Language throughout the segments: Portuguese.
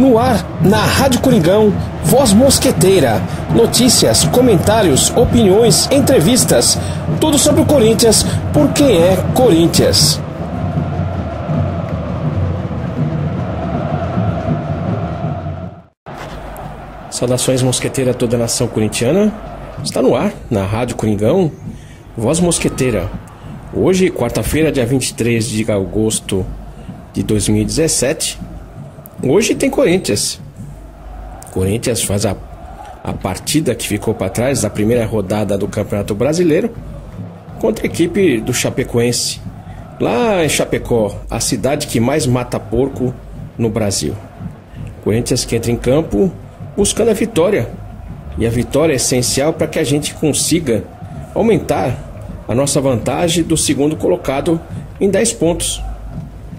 No ar, na Rádio Coringão, Voz Mosqueteira. Notícias, comentários, opiniões, entrevistas. Tudo sobre o Corinthians, por quem é Corinthians. Saudações mosqueteira a toda a nação corintiana. Está no ar, na Rádio Coringão, Voz Mosqueteira. Hoje, quarta-feira, dia 23 de agosto de 2017. Hoje tem Corinthians. Corinthians faz a partida que ficou para trás da primeira rodada do Campeonato Brasileiro contra a equipe do Chapecoense, lá em Chapecó, a cidade que mais mata porco no Brasil. Corinthians que entra em campo buscando a vitória. E a vitória é essencial para que a gente consiga aumentar a nossa vantagem do segundo colocado em 10 pontos.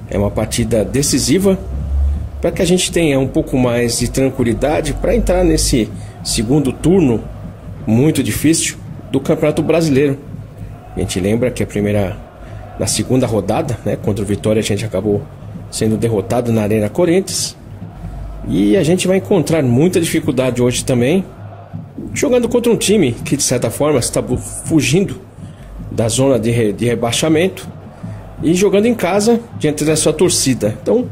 É uma partida decisiva para que a gente tenha um pouco mais de tranquilidade para entrar nesse segundo turno muito difícil do Campeonato Brasileiro. A gente lembra que na segunda rodada, contra o Vitória, a gente acabou sendo derrotado na Arena Corinthians. E a gente vai encontrar muita dificuldade hoje também, jogando contra um time que de certa forma está fugindo da zona de rebaixamento e jogando em casa diante da sua torcida. Então,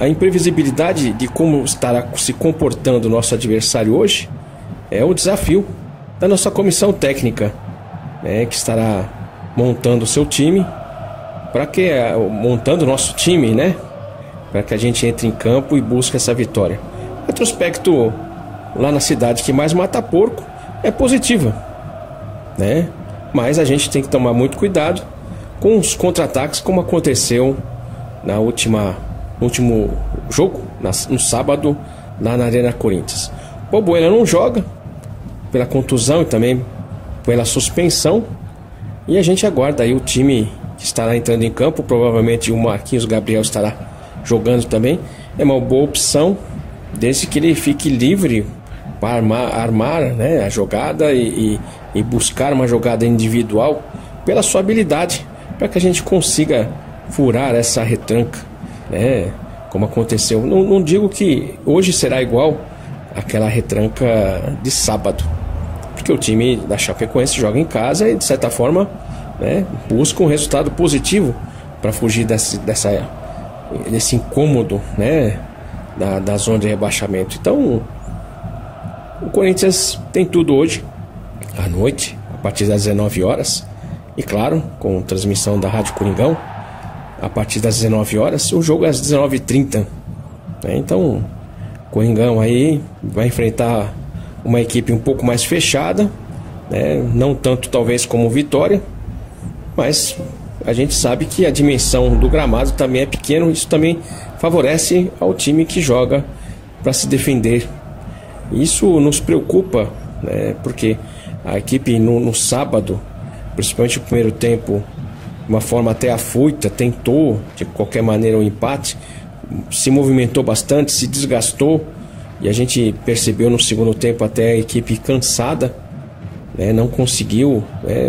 a imprevisibilidade de como estará se comportando o nosso adversário hoje é o desafio da nossa comissão técnica, que estará montando o seu time, montando o nosso time, para que a gente entre em campo e busque essa vitória. O retrospecto lá na cidade que mais mata porco é positiva, mas a gente tem que tomar muito cuidado com os contra-ataques, como aconteceu no último jogo, no sábado, lá na Arena Corinthians. O Balbuena não joga pela contusão e também pela suspensão, e a gente aguarda aí o time que estará entrando em campo. Provavelmente o Marquinhos Gabriel estará jogando também. É uma boa opção, desde que ele fique livre para armar a jogada e buscar uma jogada individual pela sua habilidade, para que a gente consiga furar essa retranca, como aconteceu. Não digo que hoje será igual àquela retranca de sábado, porque o time da Chapecoense joga em casa e de certa forma busca um resultado positivo para fugir desse incômodo da zona de rebaixamento. Então o Corinthians tem tudo hoje à noite, a partir das 19 horas, e claro, com transmissão da Rádio Coringão a partir das 19 horas, o jogo é às 19h30. Então, o Coringão aí vai enfrentar uma equipe um pouco mais fechada, não tanto talvez como o Vitória, mas a gente sabe que a dimensão do gramado também é pequeno. Isso também favorece ao time que joga para se defender. Isso nos preocupa, porque a equipe no sábado, principalmente no primeiro tempo, de uma forma até afoita, tentou de qualquer maneira o empate, se movimentou bastante, se desgastou, e a gente percebeu no segundo tempo até a equipe cansada, não conseguiu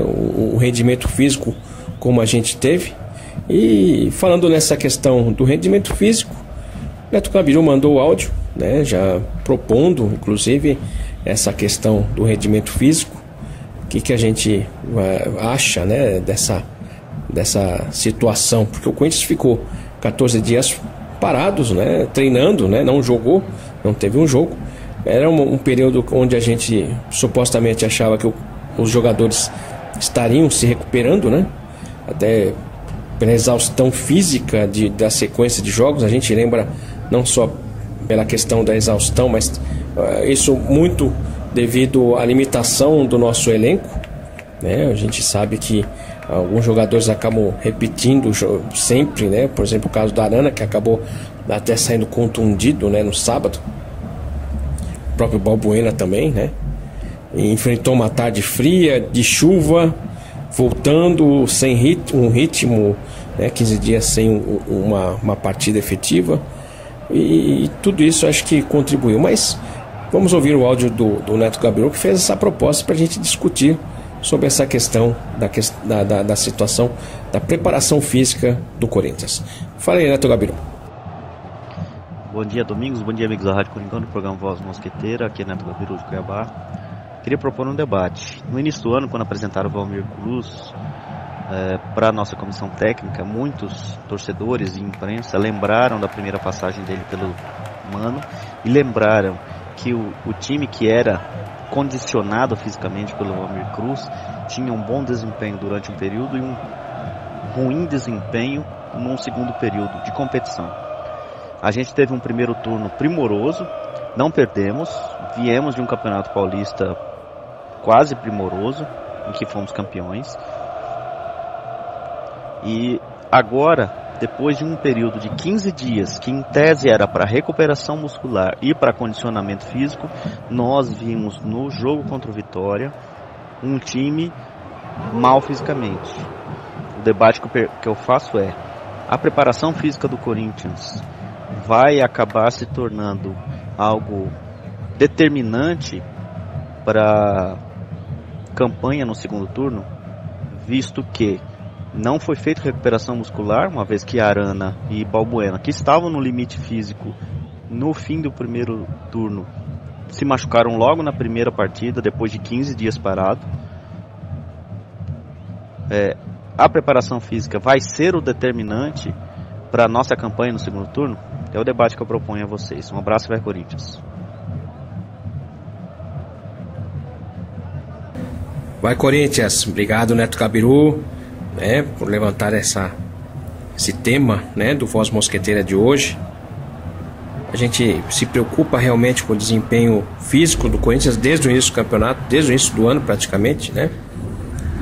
o rendimento físico como a gente teve. E falando nessa questão do rendimento físico, Neto Gabiru mandou o áudio, já propondo inclusive essa questão do rendimento físico. O que a gente acha dessa situação, porque o Corinthians ficou 14 dias parados, treinando, não jogou, não teve um jogo. Era um período onde a gente supostamente achava que os jogadores estariam se recuperando, até pela exaustão física da sequência de jogos. A gente lembra não só pela questão da exaustão, mas isso muito devido à limitação do nosso elenco, A gente sabe que alguns jogadores acabam repetindo sempre, Por exemplo, o caso da Arana, que acabou até saindo contundido, no sábado. O próprio Balbuena também, E enfrentou uma tarde fria, de chuva, voltando sem um ritmo, 15 dias sem uma partida efetiva. E tudo isso acho que contribuiu. Mas vamos ouvir o áudio do Neto Gabiru, que fez essa proposta para a gente discutir sobre essa questão da situação da preparação física do Corinthians. Fala aí, Neto Gabiru. Bom dia, Domingos. Bom dia, amigos da Rádio Coringão, do programa Voz Mosqueteira, aqui é Neto Gabiru de Cuiabá. Queria propor um debate. No início do ano, quando apresentaram o Valmir Cruz para a nossa comissão técnica, muitos torcedores e imprensa lembraram da primeira passagem dele pelo Mano e lembraram que o time que era condicionado fisicamente pelo Valmir Cruz tinha um bom desempenho durante um período e um ruim desempenho num segundo período de competição. A gente teve um primeiro turno primoroso, não perdemos, viemos de um campeonato paulista quase primoroso, em que fomos campeões. E agora, depois de um período de 15 dias, que em tese era para recuperação muscular e para condicionamento físico, nós vimos no jogo contra o Vitória um time mal fisicamente. O debate que eu faço é: a preparação física do Corinthians vai acabar se tornando algo determinante para a campanha no segundo turno, visto que não foi feita recuperação muscular, uma vez que Arana e Balbuena, que estavam no limite físico no fim do primeiro turno, se machucaram logo na primeira partida, depois de 15 dias parado. A preparação física vai ser o determinante para a nossa campanha no segundo turno? É o debate que eu proponho a vocês. Um abraço, vai Corinthians. Vai Corinthians, obrigado Neto Gabiru, por levantar esse tema, do Voz Mosqueteira de hoje. A gente se preocupa realmente com o desempenho físico do Corinthians desde o início do campeonato, desde o início do ano praticamente,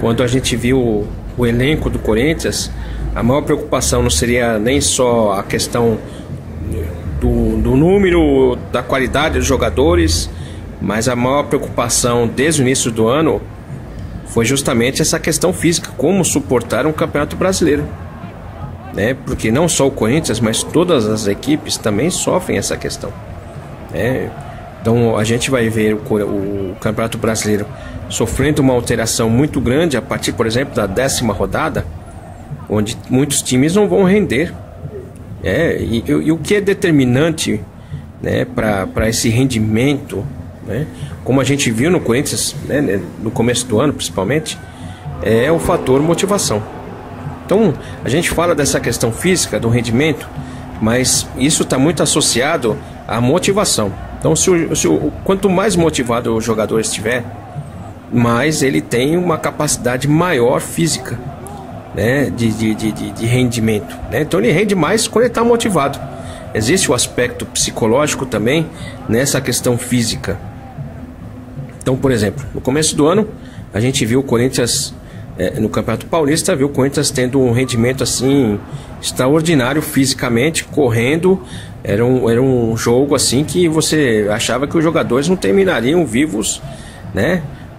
Quando a gente viu o elenco do Corinthians, a maior preocupação não seria nem só a questão do número, da qualidade dos jogadores, mas a maior preocupação desde o início do ano foi justamente essa questão física, como suportar um campeonato brasileiro, porque não só o Corinthians, mas todas as equipes também sofrem essa questão, Então a gente vai ver o campeonato brasileiro sofrendo uma alteração muito grande a partir, por exemplo, da 10ª rodada, onde muitos times não vão render, e o que é determinante, para esse rendimento, como a gente viu no Corinthians, no começo do ano principalmente, é o fator motivação. Então a gente fala dessa questão física, do rendimento, mas isso está muito associado à motivação. Então quanto mais motivado o jogador estiver, mais ele tem uma capacidade maior física, de rendimento, Então ele rende mais quando ele está motivado. Existe o aspecto psicológico também nessa questão física. Então, por exemplo, no começo do ano a gente viu o Corinthians no Campeonato Paulista, viu o Corinthians tendo um rendimento assim extraordinário fisicamente, correndo. Era um jogo assim que você achava que os jogadores não terminariam vivos,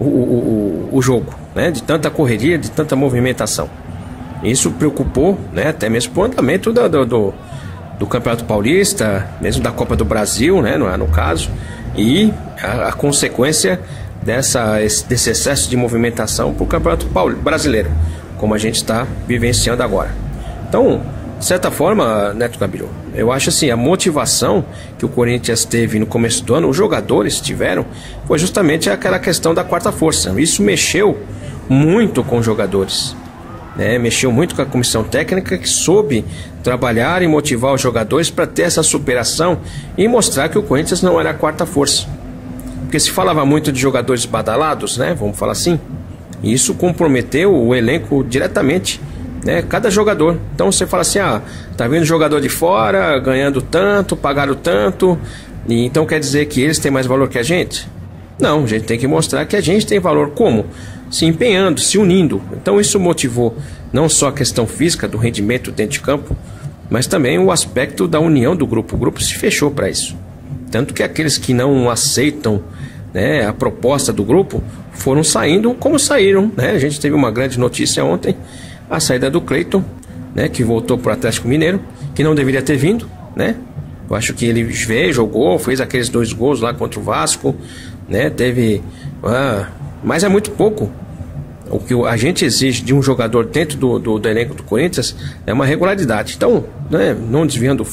o jogo, de tanta correria, de tanta movimentação. Isso preocupou, até mesmo o andamento do Campeonato Paulista, mesmo da Copa do Brasil, no caso, e a consequência desse excesso de movimentação para o Campeonato Brasileiro, como a gente está vivenciando agora. Então, de certa forma, Neto Gabiru, eu acho assim, a motivação que o Corinthians teve no começo do ano, os jogadores tiveram, foi justamente aquela questão da quarta força. Isso mexeu muito com os jogadores, mexeu muito com a comissão técnica, que soube trabalhar e motivar os jogadores para ter essa superação e mostrar que o Corinthians não era a quarta força. Porque se falava muito de jogadores badalados, vamos falar assim, e isso comprometeu o elenco diretamente, cada jogador. Então você fala assim, tá vindo jogador de fora, ganhando tanto, pagaram tanto, e então quer dizer que eles têm mais valor que a gente? Não, a gente tem que mostrar que a gente tem valor. Como? Se empenhando, se unindo. Então isso motivou não só a questão física do rendimento dentro de campo, mas também o aspecto da união do grupo. O grupo se fechou para isso. Tanto que aqueles que não aceitam a proposta do grupo foram saindo como saíram. A gente teve uma grande notícia ontem, a saída do Cleiton, que voltou para o Atlético Mineiro, que não deveria ter vindo. Eu acho que ele veio, jogou, fez aqueles 2 gols lá contra o Vasco, teve... mas é muito pouco. O que a gente exige de um jogador dentro do elenco do Corinthians é uma regularidade. Então, não desviando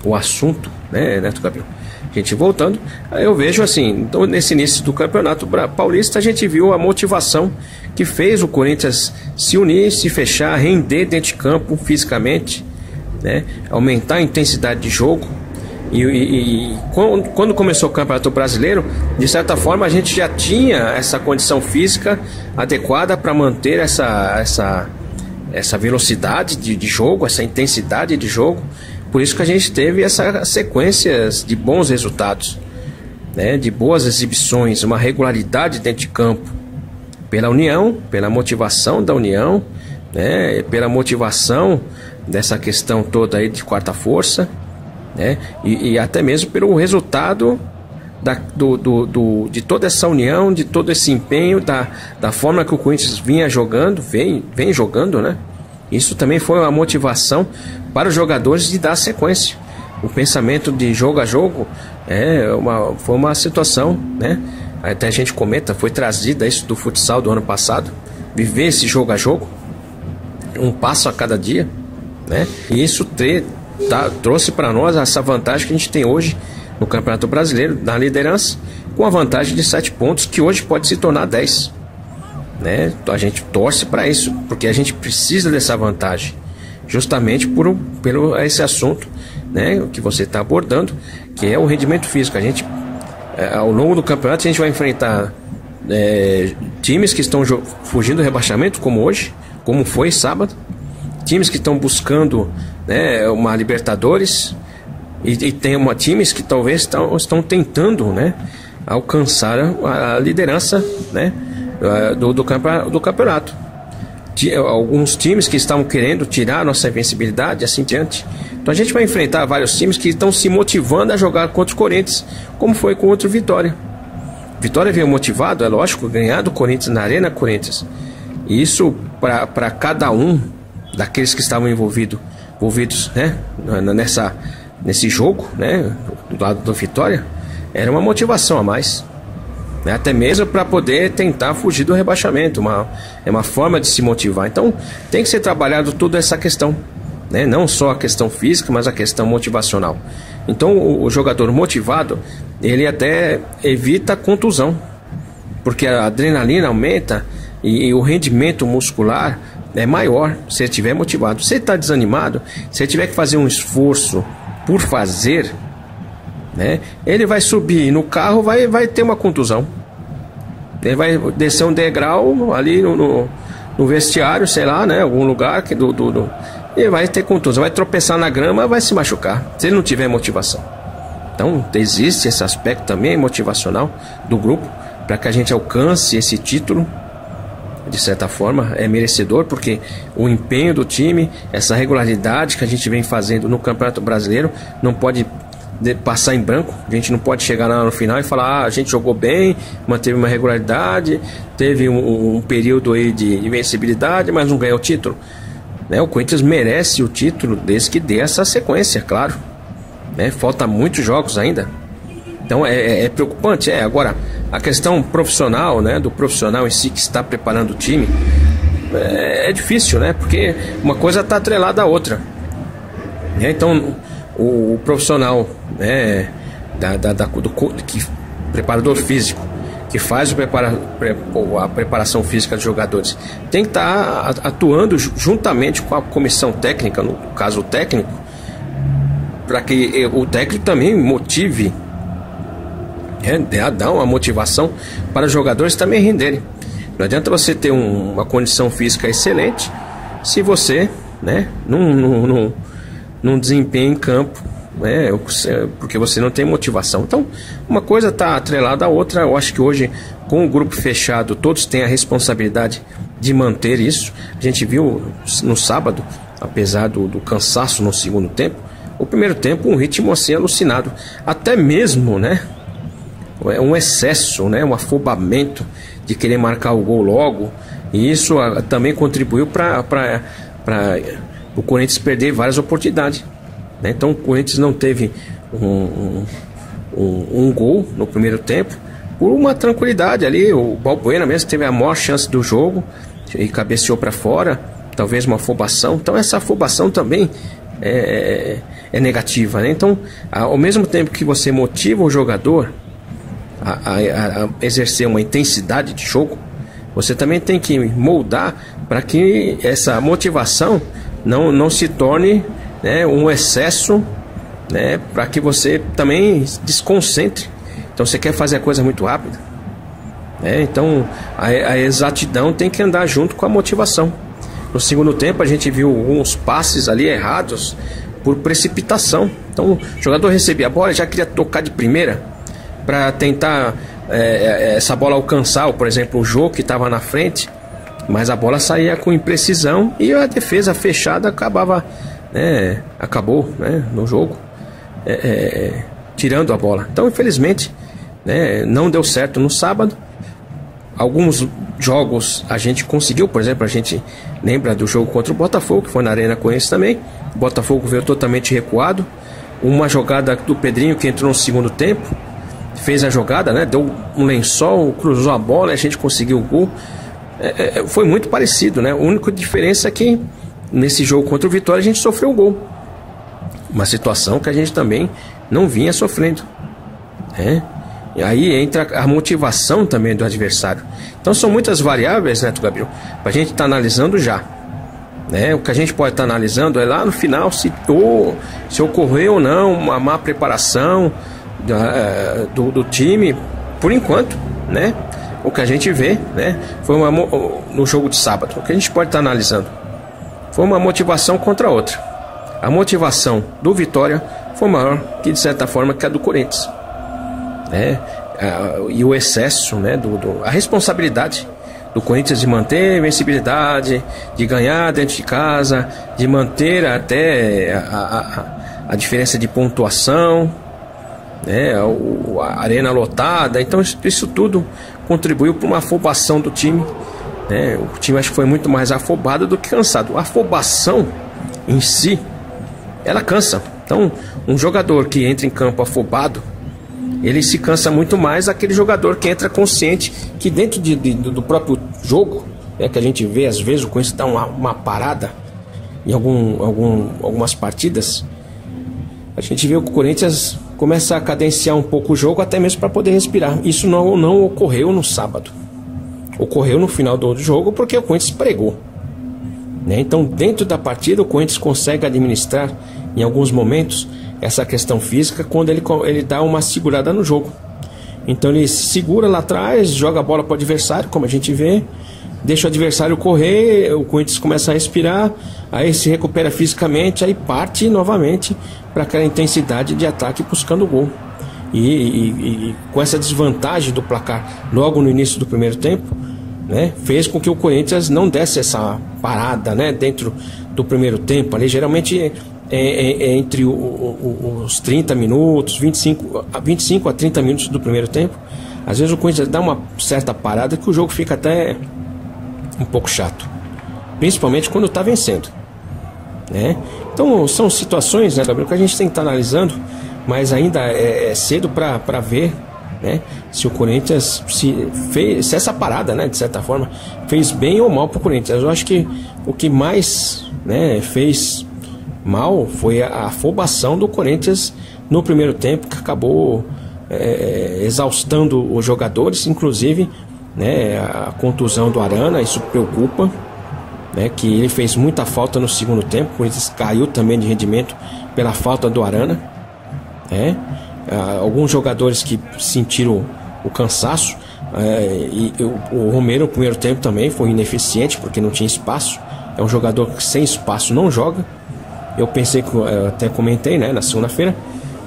o assunto, né, Neto Gabriel? A gente voltando, eu vejo assim, então nesse início do Campeonato Paulista a gente viu a motivação que fez o Corinthians se unir, se fechar, render dentro de campo fisicamente, né, aumentar a intensidade de jogo. E quando começou o Campeonato Brasileiro, de certa forma a gente já tinha essa condição física adequada para manter essa velocidade de jogo, essa intensidade de jogo. Por isso que a gente teve essas sequências de bons resultados, né, de boas exibições, uma regularidade dentro de campo, pela união, pela motivação da união, né, pela motivação dessa questão toda aí de quarta força, né, e até mesmo pelo resultado de toda essa união, de todo esse empenho, da forma que o Corinthians vinha jogando, vem jogando, né? Isso também foi uma motivação para os jogadores de dar sequência. O pensamento de jogo a jogo foi uma situação, né? Até a gente comenta, foi trazida isso do futsal do ano passado, viver esse jogo a jogo, um passo a cada dia, né? E isso trouxe para nós essa vantagem que a gente tem hoje no Campeonato Brasileiro, na liderança, com a vantagem de 7 pontos, que hoje pode se tornar 10. Né? A gente torce para isso, porque a gente precisa dessa vantagem, justamente pelo esse assunto, né, que você está abordando, que é o rendimento físico. A gente, ao longo do campeonato, a gente vai enfrentar times que estão fugindo do rebaixamento, como hoje, como foi sábado, times que estão buscando, né, uma Libertadores, e tem times que talvez estão tentando, né, alcançar a liderança, né, do campeonato. Alguns times que estavam querendo tirar a nossa invencibilidade, assim diante. Então a gente vai enfrentar vários times que estão se motivando a jogar contra o Corinthians, como foi contra o Vitória. Vitória veio motivado, é lógico, ganhar do Corinthians na Arena Corinthians. E isso para cada um daqueles que estavam envolvidos, né, nesse jogo, né, do lado do Vitória, era uma motivação a mais. Até mesmo para poder tentar fugir do rebaixamento, é uma forma de se motivar. Então tem que ser trabalhado toda essa questão, né? Não só a questão física, mas a questão motivacional. Então o jogador motivado, ele até evita a contusão, porque a adrenalina aumenta e o rendimento muscular é maior se ele estiver motivado. Se ele está desanimado, se ele tiver que fazer um esforço por fazer, né, ele vai subir no carro, vai ter uma contusão. Ele vai descer um degrau ali no vestiário, sei lá, né, algum lugar ele vai ter contusão, vai tropeçar na grama, vai se machucar, se ele não tiver motivação. Então existe esse aspecto também motivacional do grupo, para que a gente alcance esse título. De certa forma é merecedor, porque o empenho do time, essa regularidade que a gente vem fazendo no Campeonato Brasileiro, não pode passar em branco. A gente não pode chegar lá no final e falar: a gente jogou bem, manteve uma regularidade, teve um período aí de invencibilidade, mas não ganhou o título, né? O Corinthians merece o título desde que dê essa sequência, claro, né? Falta muitos jogos ainda, então é preocupante. Agora a questão profissional, né, do profissional em si que está preparando o time, é difícil, né? Porque uma coisa está atrelada à outra, né? Então o profissional, né, preparador físico, que faz a preparação física dos jogadores, tem que estar atuando juntamente com a comissão técnica, no caso o técnico, para que o técnico também motive, dar uma motivação para os jogadores também renderem. Não adianta você ter uma condição física excelente se você, né, não desempenha em campo, né, porque você não tem motivação. Então uma coisa está atrelada à outra. Eu acho que hoje, com o grupo fechado, todos têm a responsabilidade de manter isso. A gente viu no sábado, apesar do cansaço no segundo tempo, o primeiro tempo um ritmo assim alucinado, até mesmo, né, um excesso, né, um afobamento de querer marcar o gol logo, e isso também contribuiu para o Corinthians perder várias oportunidades, né? Então o Corinthians não teve um gol no primeiro tempo por uma tranquilidade ali. O Balbuena mesmo teve a maior chance do jogo e cabeceou para fora, talvez uma afobação. Então essa afobação também é é negativa, né? Então, ao mesmo tempo que você motiva o jogador a exercer uma intensidade de jogo, você também tem que moldar para que essa motivação não se torne, né, um excesso, né, para que você também desconcentre. Então você quer fazer a coisa muito rápida, né? Então a exatidão tem que andar junto com a motivação. No segundo tempo a gente viu alguns passes ali errados por precipitação. Então o jogador recebia a bola e já queria tocar de primeira para tentar essa bola alcançar, por exemplo, o Jô, que estava na frente, mas a bola saía com imprecisão e a defesa fechada acabou, né, no jogo, tirando a bola. Então, infelizmente, né, não deu certo no sábado. Alguns jogos a gente conseguiu, por exemplo, a gente lembra do jogo contra o Botafogo, que foi na Arena Corinthians também. O Botafogo veio totalmente recuado. Uma jogada do Pedrinho que entrou no segundo tempo, fez a jogada, né, deu um lençol, cruzou a bola e a gente conseguiu o gol. Foi muito parecido, né? A única diferença é que nesse jogo contra o Vitória a gente sofreu o gol. Uma situação que a gente também não vinha sofrendo, né? E aí entra a motivação também do adversário. Então são muitas variáveis, né, Gabriel, para a gente estar analisando já, né? O que a gente pode estar analisando é lá no final se ocorreu ou não uma má preparação do time, por enquanto, né? O que a gente vê, né, foi no jogo de sábado, o que a gente pode estar analisando foi uma motivação contra a outra. A motivação do Vitória foi maior que, de certa forma, que a do Corinthians, né? E o excesso, né, a responsabilidade do Corinthians de manter a invencibilidade, de ganhar dentro de casa, de manter até a diferença de pontuação, né, a arena lotada. Então isso tudo contribuiu para uma afobação do time, né? O time acho que foi muito mais afobado do que cansado. A afobação em si, ela cansa. Então um jogador que entra em campo afobado, ele se cansa muito mais aquele jogador que entra consciente que dentro do próprio jogo, né, que a gente vê às vezes o Corinthians dá uma parada em algumas partidas. A gente vê que o Corinthians começa a cadenciar um pouco o jogo, até mesmo para poder respirar. Isso não ocorreu no sábado. Ocorreu no final do jogo porque o Corinthians pregou, né? Então, dentro da partida, o Corinthians consegue administrar, em alguns momentos, essa questão física, quando ele dá uma segurada no jogo. Então, ele segura lá atrás, joga a bola para o adversário, como a gente vê, deixa o adversário correr, o Corinthians começa a respirar, aí se recupera fisicamente, aí parte novamente para aquela intensidade de ataque buscando o gol. E com essa desvantagem do placar logo no início do primeiro tempo, né, fez com que o Corinthians não desse essa parada, né, dentro do primeiro tempo. Ali geralmente entre os 30 minutos, 25 a 30 minutos do primeiro tempo, às vezes o Corinthians dá uma certa parada que o jogo fica até um pouco chato, principalmente quando está vencendo, né? Então são situações, né, Gabriel, que a gente tem que estar analisando, mas ainda é cedo para ver, né, se o Corinthians se essa parada, né, de certa forma fez bem ou mal para o Corinthians. Eu acho que o que mais, né, fez mal foi a afobação do Corinthians no primeiro tempo, que acabou exaustando os jogadores, inclusive, né, a contusão do Arana. Isso preocupa, né, que ele fez muita falta no segundo tempo. O Corinthians caiu também de rendimento pela falta do Arana, né? Alguns jogadores que sentiram o cansaço, e o Romero no primeiro tempo também foi ineficiente porque não tinha espaço. É um jogador que sem espaço não joga. Eu pensei, eu até comentei, né, na segunda-feira,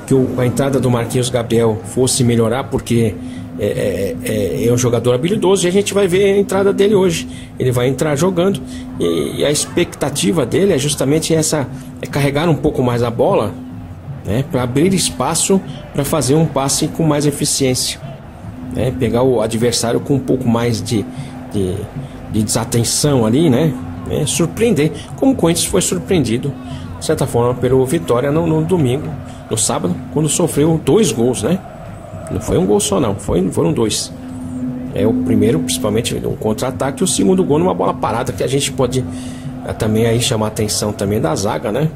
que a entrada do Marquinhos Gabriel fosse melhorar, porque é um jogador habilidoso, e a gente vai ver a entrada dele hoje. Ele vai entrar jogando, e a expectativa dele é justamente essa, carregar um pouco mais a bola, né, para abrir espaço para fazer um passe com mais eficiência, né, pegar o adversário com um pouco mais de desatenção ali, né, surpreender, como o Corinthians foi surpreendido, de certa forma, pelo Vitória no domingo, no sábado, quando sofreu 2 gols, né? Não foi um gol só, não, foram 2. O primeiro, principalmente, um contra-ataque, e o segundo gol numa bola parada, que a gente pode também aí chamar a atenção também da zaga, né?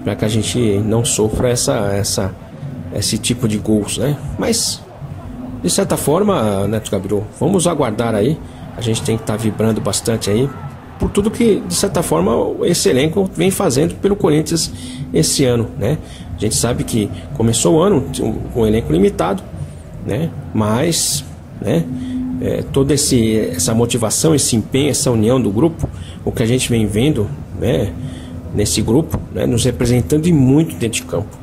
para que a gente não sofra esse tipo de gols, né? Mas de certa forma, Neto Gabiru, vamos aguardar aí. A gente tem que estar vibrando bastante aí por tudo que, de certa forma, esse elenco vem fazendo pelo Corinthians esse ano, né? A gente sabe que começou o ano com um elenco limitado, né? Mas, né, toda essa motivação, esse empenho, essa união do grupo, o que a gente vem vendo, né, nesse grupo, né, nos representando e muito dentro de campo,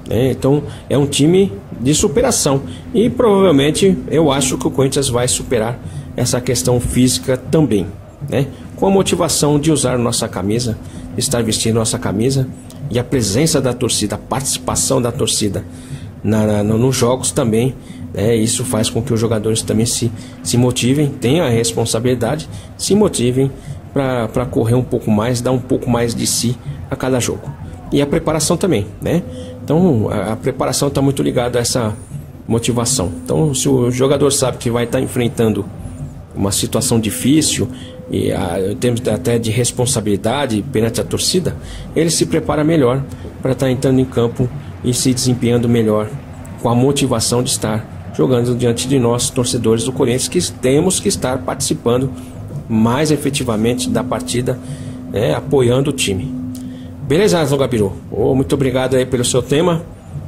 né? Então é um time de superação e provavelmente eu acho que o Corinthians vai superar essa questão física também, né? Com a motivação de usar nossa camisa, de estar vestindo nossa camisa, e a presença da torcida, a participação da torcida nos jogos também, né? Isso faz com que os jogadores também se motivem, tenham a responsabilidade, se motivem para correr um pouco mais, dar um pouco mais de si a cada jogo. E a preparação também, né? Então a preparação está muito ligada a essa motivação. Então, se o jogador sabe que vai estar enfrentando uma situação difícil, e em termos até de responsabilidade perante a torcida, ele se prepara melhor para estar entrando em campo e se desempenhando melhor, com a motivação de estar jogando diante de nós, torcedores do Corinthians, que temos que estar participando mais efetivamente da partida, né, apoiando o time. Beleza, Neto Gabiru? Muito obrigado aí pelo seu tema.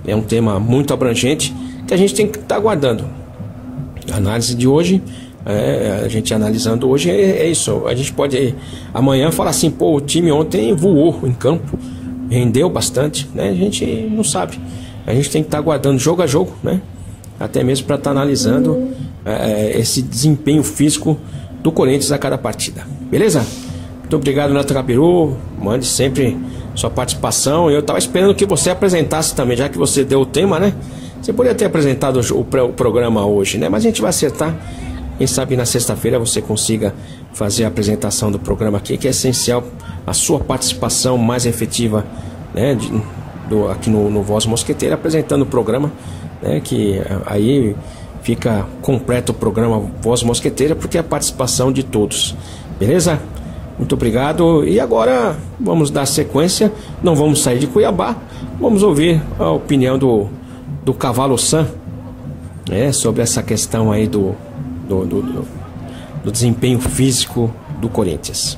É um tema muito abrangente que a gente tem que estar aguardando. A análise de hoje, a gente analisando hoje, é isso. A gente pode amanhã falar assim: pô, o time ontem voou em campo, rendeu bastante, né? A gente não sabe. A gente tem que estar aguardando jogo a jogo, né? Até mesmo para estar analisando esse desempenho físico do Corinthians a cada partida. Beleza? Muito obrigado, Neto Gabiru. Mande sempre sua participação. Eu estava esperando que você apresentasse também, já que você deu o tema, né? Você poderia ter apresentado o programa hoje, né? Mas a gente vai acertar. Quem sabe na sexta-feira você consiga fazer a apresentação do programa aqui, que é essencial a sua participação mais efetiva, né, aqui no Voz Mosqueteira, apresentando o programa, né, que aí fica completo o programa Voz Mosqueteira, porque é a participação de todos. Beleza? Muito obrigado. E agora vamos dar sequência. Não vamos sair de Cuiabá. Vamos ouvir a opinião do Cavalo Sam, sobre essa questão aí do desempenho físico do Corinthians.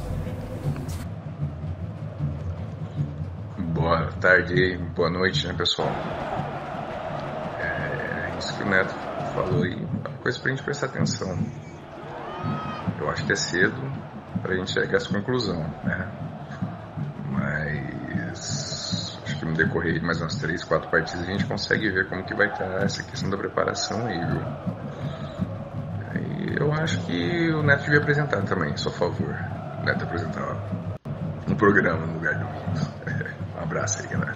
Boa tarde, boa noite, né, pessoal? Isso que o Neto falou aí, é uma coisa pra gente prestar atenção. Eu acho que é cedo pra gente chegar a essa conclusão, né? Mas acho que no decorrer de mais umas 3, 4 partidas a gente consegue ver como que vai estar essa questão da preparação aí, viu? Eu acho que o Neto devia apresentar também, só favor. O Neto apresentar um programa no lugar do Windows. Um abraço aí, galera.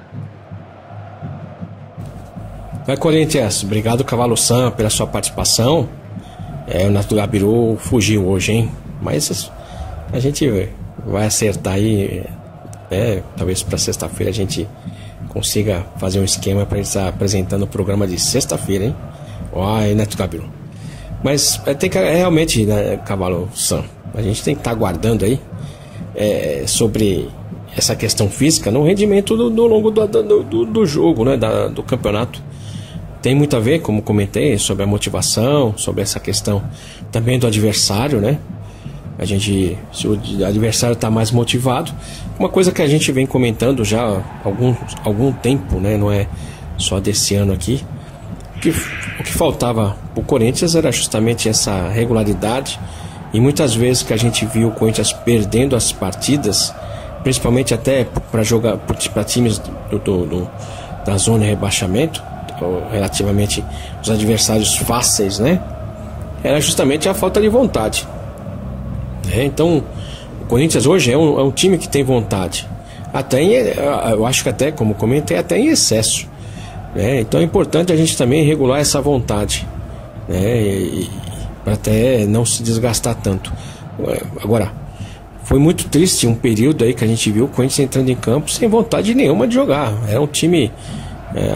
Vai, Corinthians. Obrigado, Cavalo Sam, pela sua participação. O Neto Gabiru fugiu hoje, hein? Mas a gente vai acertar aí. Talvez para sexta-feira a gente consiga fazer um esquema para estar apresentando o programa de sexta-feira, hein? Olha, Neto Gabiru. Mas tem que realmente, né, Cavalo Sam, a gente tem que estar aguardando aí sobre essa questão física no rendimento do longo do jogo, né, do campeonato. Tem muito a ver, como comentei, sobre a motivação, sobre essa questão também do adversário, né? Se o adversário está mais motivado, uma coisa que a gente vem comentando já há algum tempo, né? Não é só desse ano aqui. O que faltava para o Corinthians era justamente essa regularidade, e muitas vezes que a gente viu o Corinthians perdendo as partidas, principalmente até para times da zona de rebaixamento, relativamente os adversários fáceis, né? Era justamente a falta de vontade. Então o Corinthians hoje é um time que tem vontade, eu acho que até, como comentei, até em excesso. Então é importante a gente também regular essa vontade, para até não se desgastar tanto. Agora, foi muito triste um período aí que a gente viu o Corinthians entrando em campo sem vontade nenhuma de jogar. Era um time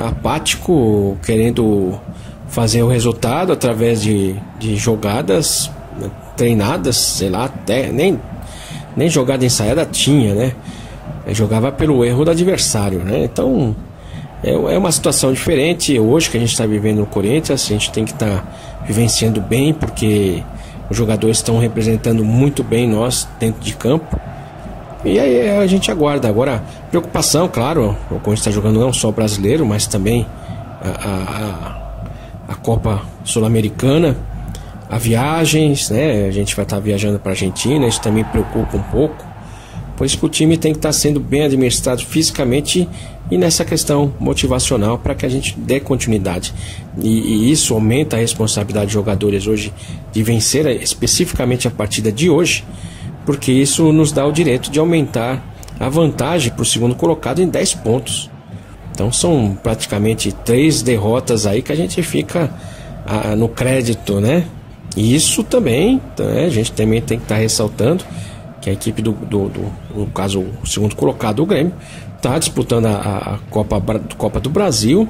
apático, querendo fazer o resultado através de jogadas treinadas, sei lá, até nem jogada ensaiada tinha, né? jogava pelo erro do adversário, né? Então é uma situação diferente hoje que a gente está vivendo no Corinthians. A gente tem que estar vivenciando bem, porque os jogadores estão representando muito bem nós dentro de campo. E aí a gente aguarda. Agora, preocupação, claro, o Corinthians está jogando não só o brasileiro, mas também a Copa Sul-Americana, a viagens, né? A gente vai estar viajando para a Argentina, isso também preocupa um pouco. Por isso que o time tem que estar sendo bem administrado fisicamente e nessa questão motivacional, para que a gente dê continuidade. E isso aumenta a responsabilidade dos jogadores hoje de vencer especificamente a partida de hoje, porque isso nos dá o direito de aumentar a vantagem para o segundo colocado em 10 pontos. Então são praticamente 3 derrotas aí que a gente fica no crédito, né? E isso também, né, a gente também tem que estar ressaltando que a equipe no caso, o segundo colocado, o Grêmio, está disputando a Copa do Brasil,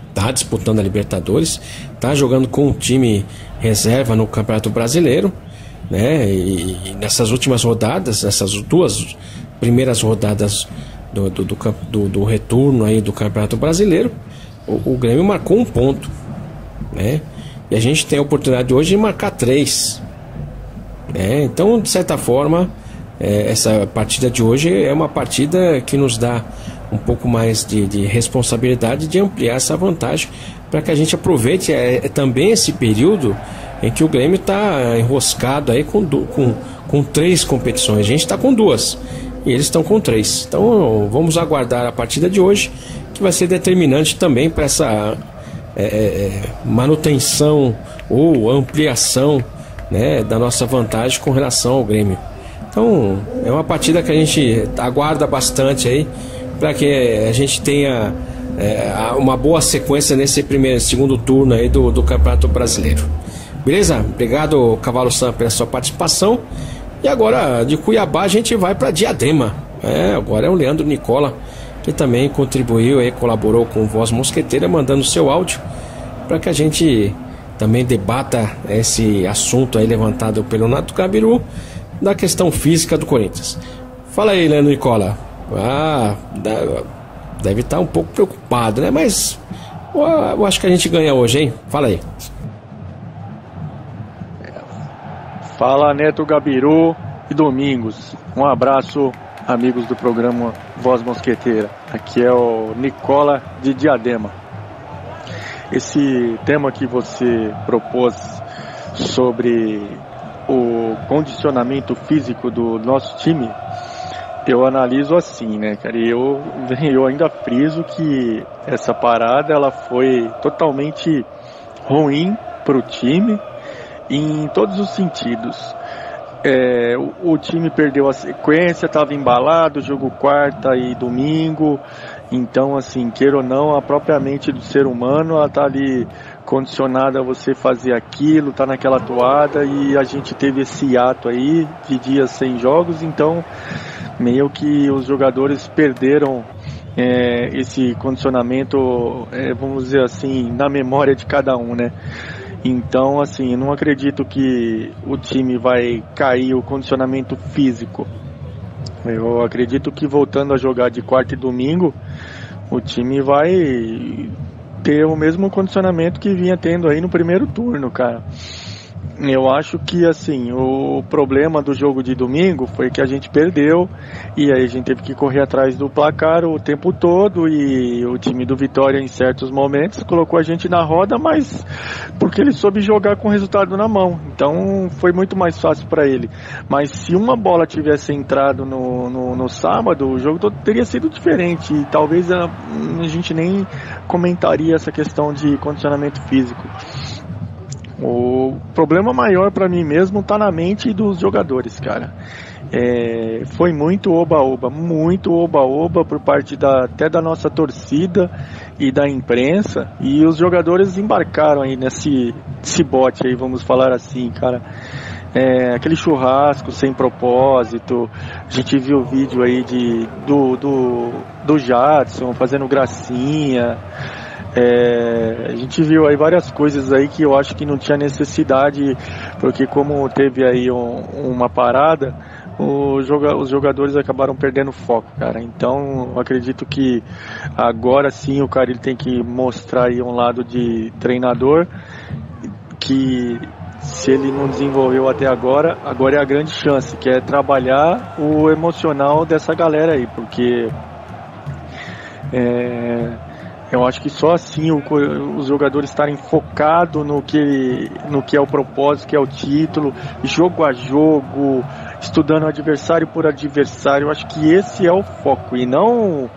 está disputando a Libertadores, está jogando com um time reserva no Campeonato Brasileiro, né? E nessas últimas rodadas, essas 2 primeiras rodadas do retorno aí do Campeonato Brasileiro, o Grêmio marcou 1 ponto, né? E a gente tem a oportunidade hoje de marcar 3. Então, de certa forma, essa partida de hoje é uma partida que nos dá um pouco mais de responsabilidade de ampliar essa vantagem, para que a gente aproveite também esse período em que o Grêmio está enroscado aí com 3 competições. A gente está com 2 e eles estão com 3. Então vamos aguardar a partida de hoje, que vai ser determinante também para essa manutenção ou ampliação, né, da nossa vantagem com relação ao Grêmio. Então é uma partida que a gente aguarda bastante aí, para que a gente tenha uma boa sequência nesse segundo turno aí do Campeonato Brasileiro. Beleza? Obrigado, Cavalo Sam, pela sua participação. E agora de Cuiabá a gente vai para Diadema. Agora é o Leandro Nicola, que também contribuiu aí, colaborou com Voz Mosqueteira, mandando seu áudio para que a gente também debata esse assunto aí levantado pelo Nato Gabiru, da questão física do Corinthians. Fala aí, Leandro Nicola. Deve estar um pouco preocupado, né? Mas eu acho que a gente ganha hoje, hein? Fala aí. Fala, Neto Gabiru e Domingos. Um abraço, amigos do programa Voz Mosqueteira. Aqui é o Nicola de Diadema. Esse tema que você propôs sobre o condicionamento físico do nosso time, eu analiso assim, né, cara? E eu ainda friso que essa parada ela foi totalmente ruim para o time em todos os sentidos. O time perdeu a sequência, estava embalado, jogo quarta e domingo. Então, assim, queira ou não, a própria mente do ser humano, ela tá ali condicionada a você fazer aquilo, tá naquela toada, e a gente teve esse ato aí de dias sem jogos, então meio que os jogadores perderam esse condicionamento, vamos dizer assim, na memória de cada um, né? Então, assim, eu não acredito que o time vai cair o condicionamento físico. Eu acredito que voltando a jogar de quarta e domingo, o time vai ter o mesmo condicionamento que vinha tendo aí no primeiro turno, cara. Eu acho que, assim, o problema do jogo de domingo foi que a gente perdeu e aí a gente teve que correr atrás do placar o tempo todo, e o time do Vitória em certos momentos colocou a gente na roda, mas porque ele soube jogar com o resultado na mão, então foi muito mais fácil para ele. Mas se uma bola tivesse entrado no sábado, o jogo todo teria sido diferente, e talvez a gente nem comentaria essa questão de condicionamento físico. O problema maior para mim mesmo tá na mente dos jogadores, cara. Foi muito oba-oba por parte até da nossa torcida e da imprensa, e os jogadores embarcaram aí nesse bote aí, vamos falar assim, cara. Aquele churrasco sem propósito. A gente viu o vídeo aí do Jadson fazendo gracinha. A gente viu aí várias coisas aí que eu acho que não tinha necessidade, porque como teve aí uma parada, os jogadores acabaram perdendo foco, cara. Então eu acredito que agora sim o Carille tem que mostrar aí um lado de treinador, que se ele não desenvolveu até agora é a grande chance, que é trabalhar o emocional dessa galera aí, porque eu acho que só assim os jogadores estarem focados no que é o propósito, que é o título, jogo a jogo, estudando adversário por adversário. Eu acho que esse é o foco, e não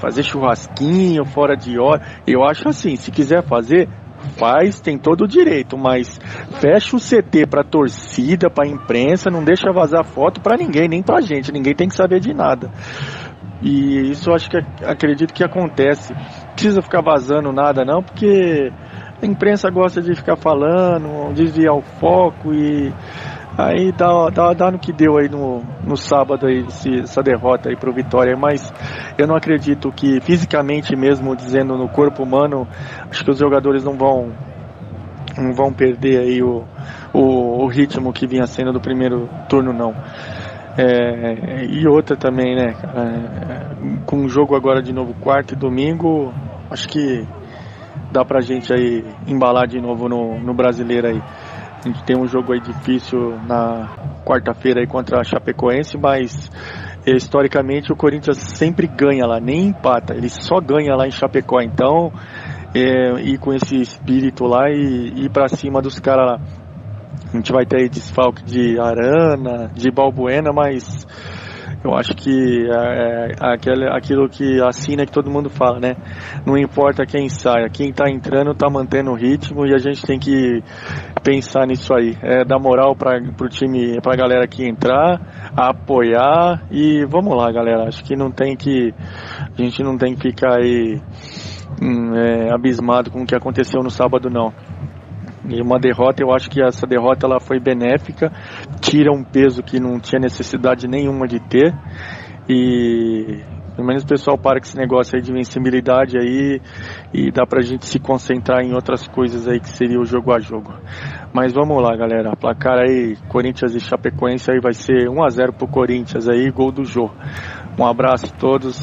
fazer churrasquinho fora de hora. Eu acho assim, se quiser fazer, faz, tem todo o direito, mas fecha o CT pra torcida, pra imprensa, não deixa vazar foto pra ninguém, nem pra gente, ninguém tem que saber de nada. E isso eu acho que acredito que acontece. Não precisa ficar vazando nada não, porque a imprensa gosta de ficar falando, desviar o foco, e aí dá no que deu aí no sábado aí, essa derrota aí pro Vitória. Mas eu não acredito que fisicamente mesmo, dizendo no corpo humano, acho que os jogadores não vão perder aí o ritmo que vinha sendo do primeiro turno, não. E outra também, né, com o jogo agora de novo quarta e domingo, acho que dá pra gente aí embalar de novo no Brasileiro aí. A gente tem um jogo aí difícil na quarta-feira aí contra a Chapecoense, mas historicamente o Corinthians sempre ganha lá, nem empata, ele só ganha lá em Chapecó. Então, ir com esse espírito lá e ir pra cima dos caras lá. A gente vai ter aí desfalque de Arana, de Balbuena, mas eu acho que aquilo que assina, que todo mundo fala, né? Não importa quem saia, quem tá entrando tá mantendo o ritmo, e a gente tem que pensar nisso aí. Dar moral pro time, pra galera que entrar, apoiar, e vamos lá, galera. Acho que a gente não tem que ficar aí abismado com o que aconteceu no sábado, não. E uma derrota, eu acho que essa derrota ela foi benéfica, tira um peso que não tinha necessidade nenhuma de ter, e pelo menos o pessoal para com esse negócio aí de invencibilidade aí, e dá pra gente se concentrar em outras coisas aí, que seria o jogo a jogo. Mas vamos lá, galera, placar aí, Corinthians e Chapecoense aí vai ser 1-0 pro Corinthians aí, gol do Jô. Um abraço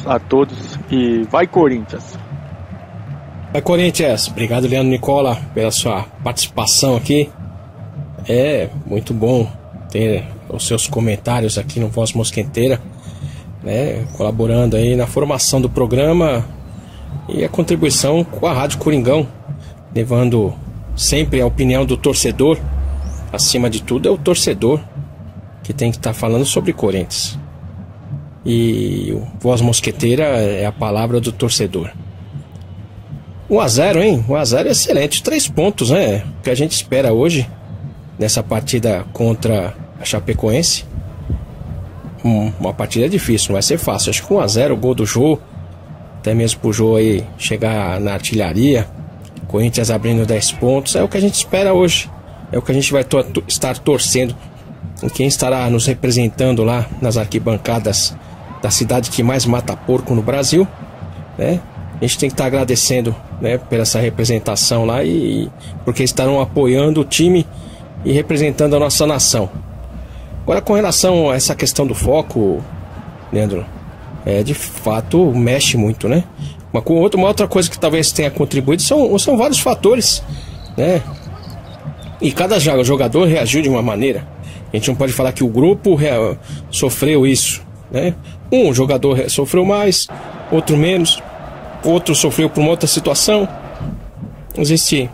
a todos e vai Corinthians! Vai Corinthians, obrigado Leandro Nicola pela sua participação aqui. Muito bom ter os seus comentários aqui no Voz Mosquenteira, né, colaborando aí na formação do programa e a contribuição com a Rádio Coringão, levando sempre a opinião do torcedor. Acima de tudo é o torcedor que tem que estar falando sobre Corinthians, e o Voz Mosqueteira é a palavra do torcedor. 1-0, hein? 1-0 é excelente. 3 pontos, né? O que a gente espera hoje nessa partida contra a Chapecoense. Uma partida difícil, não vai ser fácil. Acho que 1-0, o gol do Jô, até mesmo pro Jô aí chegar na artilharia. Corinthians abrindo 10 pontos. É o que a gente espera hoje. É o que a gente vai estar torcendo. E quem estará nos representando lá nas arquibancadas da cidade que mais mata porco no Brasil, né? A gente tem que estar agradecendo, né, por essa representação lá, e porque estarão apoiando o time e representando a nossa nação. Agora, com relação a essa questão do foco, Leandro, de fato mexe muito, né? Uma outra coisa que talvez tenha contribuído são vários fatores, né? E cada jogador reagiu de uma maneira. A gente não pode falar que o grupo sofreu isso, né? Um jogador sofreu mais, outro menos, outro sofreu por uma outra situação. Existe,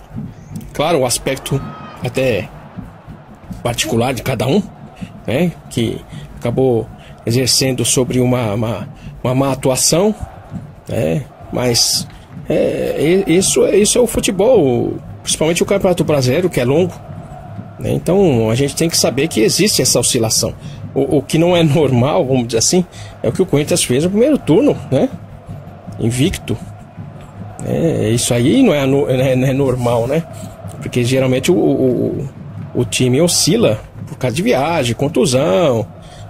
claro, o aspecto até particular de cada um, né, que acabou exercendo sobre uma má atuação, né, mas isso é o futebol, principalmente o Campeonato Brasileiro, que é longo, né? Então a gente tem que saber que existe essa oscilação. O que não é normal, vamos dizer assim, é o que o Corinthians fez no primeiro turno, né? Invicto. Isso aí não é normal, né? Porque geralmente o time oscila por causa de viagem, contusão.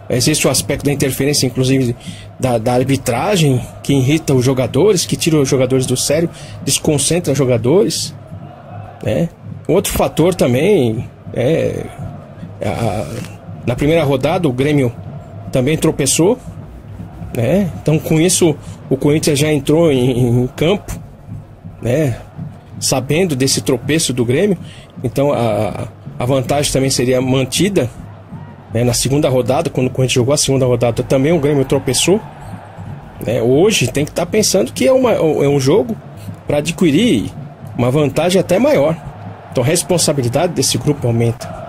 Existe o aspecto da interferência, inclusive da arbitragem, que irrita os jogadores, que tira os jogadores do sério, desconcentra os jogadores, né? Outro fator também é Na primeira rodada o Grêmio também tropeçou, né? Então com isso o Corinthians já entrou em campo, né? Sabendo desse tropeço do Grêmio. Então a vantagem também seria mantida, né? Na segunda rodada, quando o Corinthians jogou a segunda rodada também o Grêmio tropeçou, né? Hoje tem que estar pensando que é um jogo para adquirir uma vantagem até maior. Então a responsabilidade desse grupo aumenta.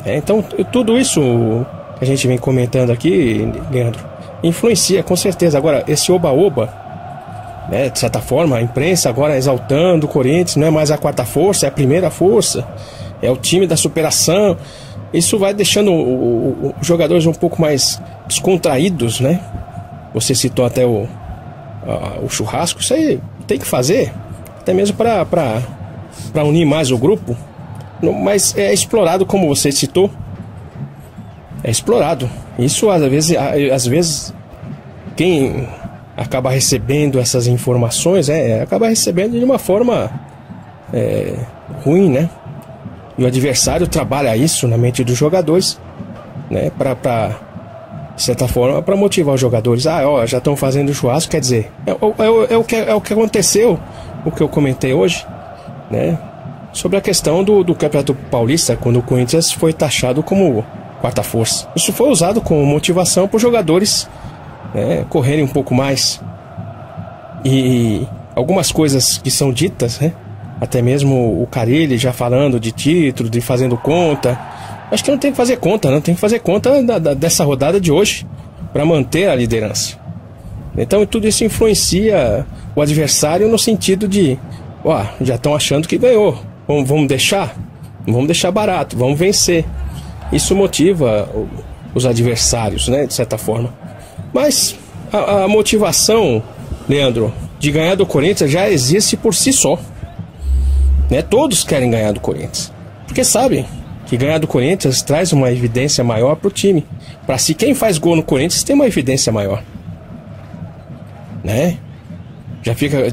Então tudo isso que a gente vem comentando aqui, Leandro, influencia com certeza. Agora, esse oba-oba, né, de certa forma, a imprensa agora exaltando o Corinthians, não é mais a quarta força, é a primeira força, é o time da superação. Isso vai deixando os jogadores um pouco mais descontraídos, né? Você citou até o churrasco, isso aí tem que fazer, até mesmo para unir mais o grupo. Mas é explorado, como você citou. É explorado. Isso às vezes quem acaba recebendo essas informações acaba recebendo de uma forma ruim, né? E o adversário trabalha isso na mente dos jogadores, né? De certa forma, para motivar os jogadores. Já estão fazendo churrasco, quer dizer, é o que aconteceu, o que eu comentei hoje, né? Sobre a questão do Campeonato Paulista, quando o Corinthians foi taxado como quarta força. Isso foi usado como motivação para os jogadores, né, correrem um pouco mais. E algumas coisas que são ditas, né, até mesmo o Carille já falando de título, de fazendo conta. Acho que não tem que fazer conta, não tem que fazer conta dessa rodada de hoje para manter a liderança. Então tudo isso influencia o adversário no sentido de, já estão achando que ganhou. Vamos deixar barato, vamos vencer. Isso motiva os adversários, né, de certa forma. Mas a motivação, Leandro, de ganhar do Corinthians já existe por si só, né? Todos querem ganhar do Corinthians, porque sabem que ganhar do Corinthians traz uma evidência maior para o time. Para si, quem faz gol no Corinthians tem uma evidência maior, né?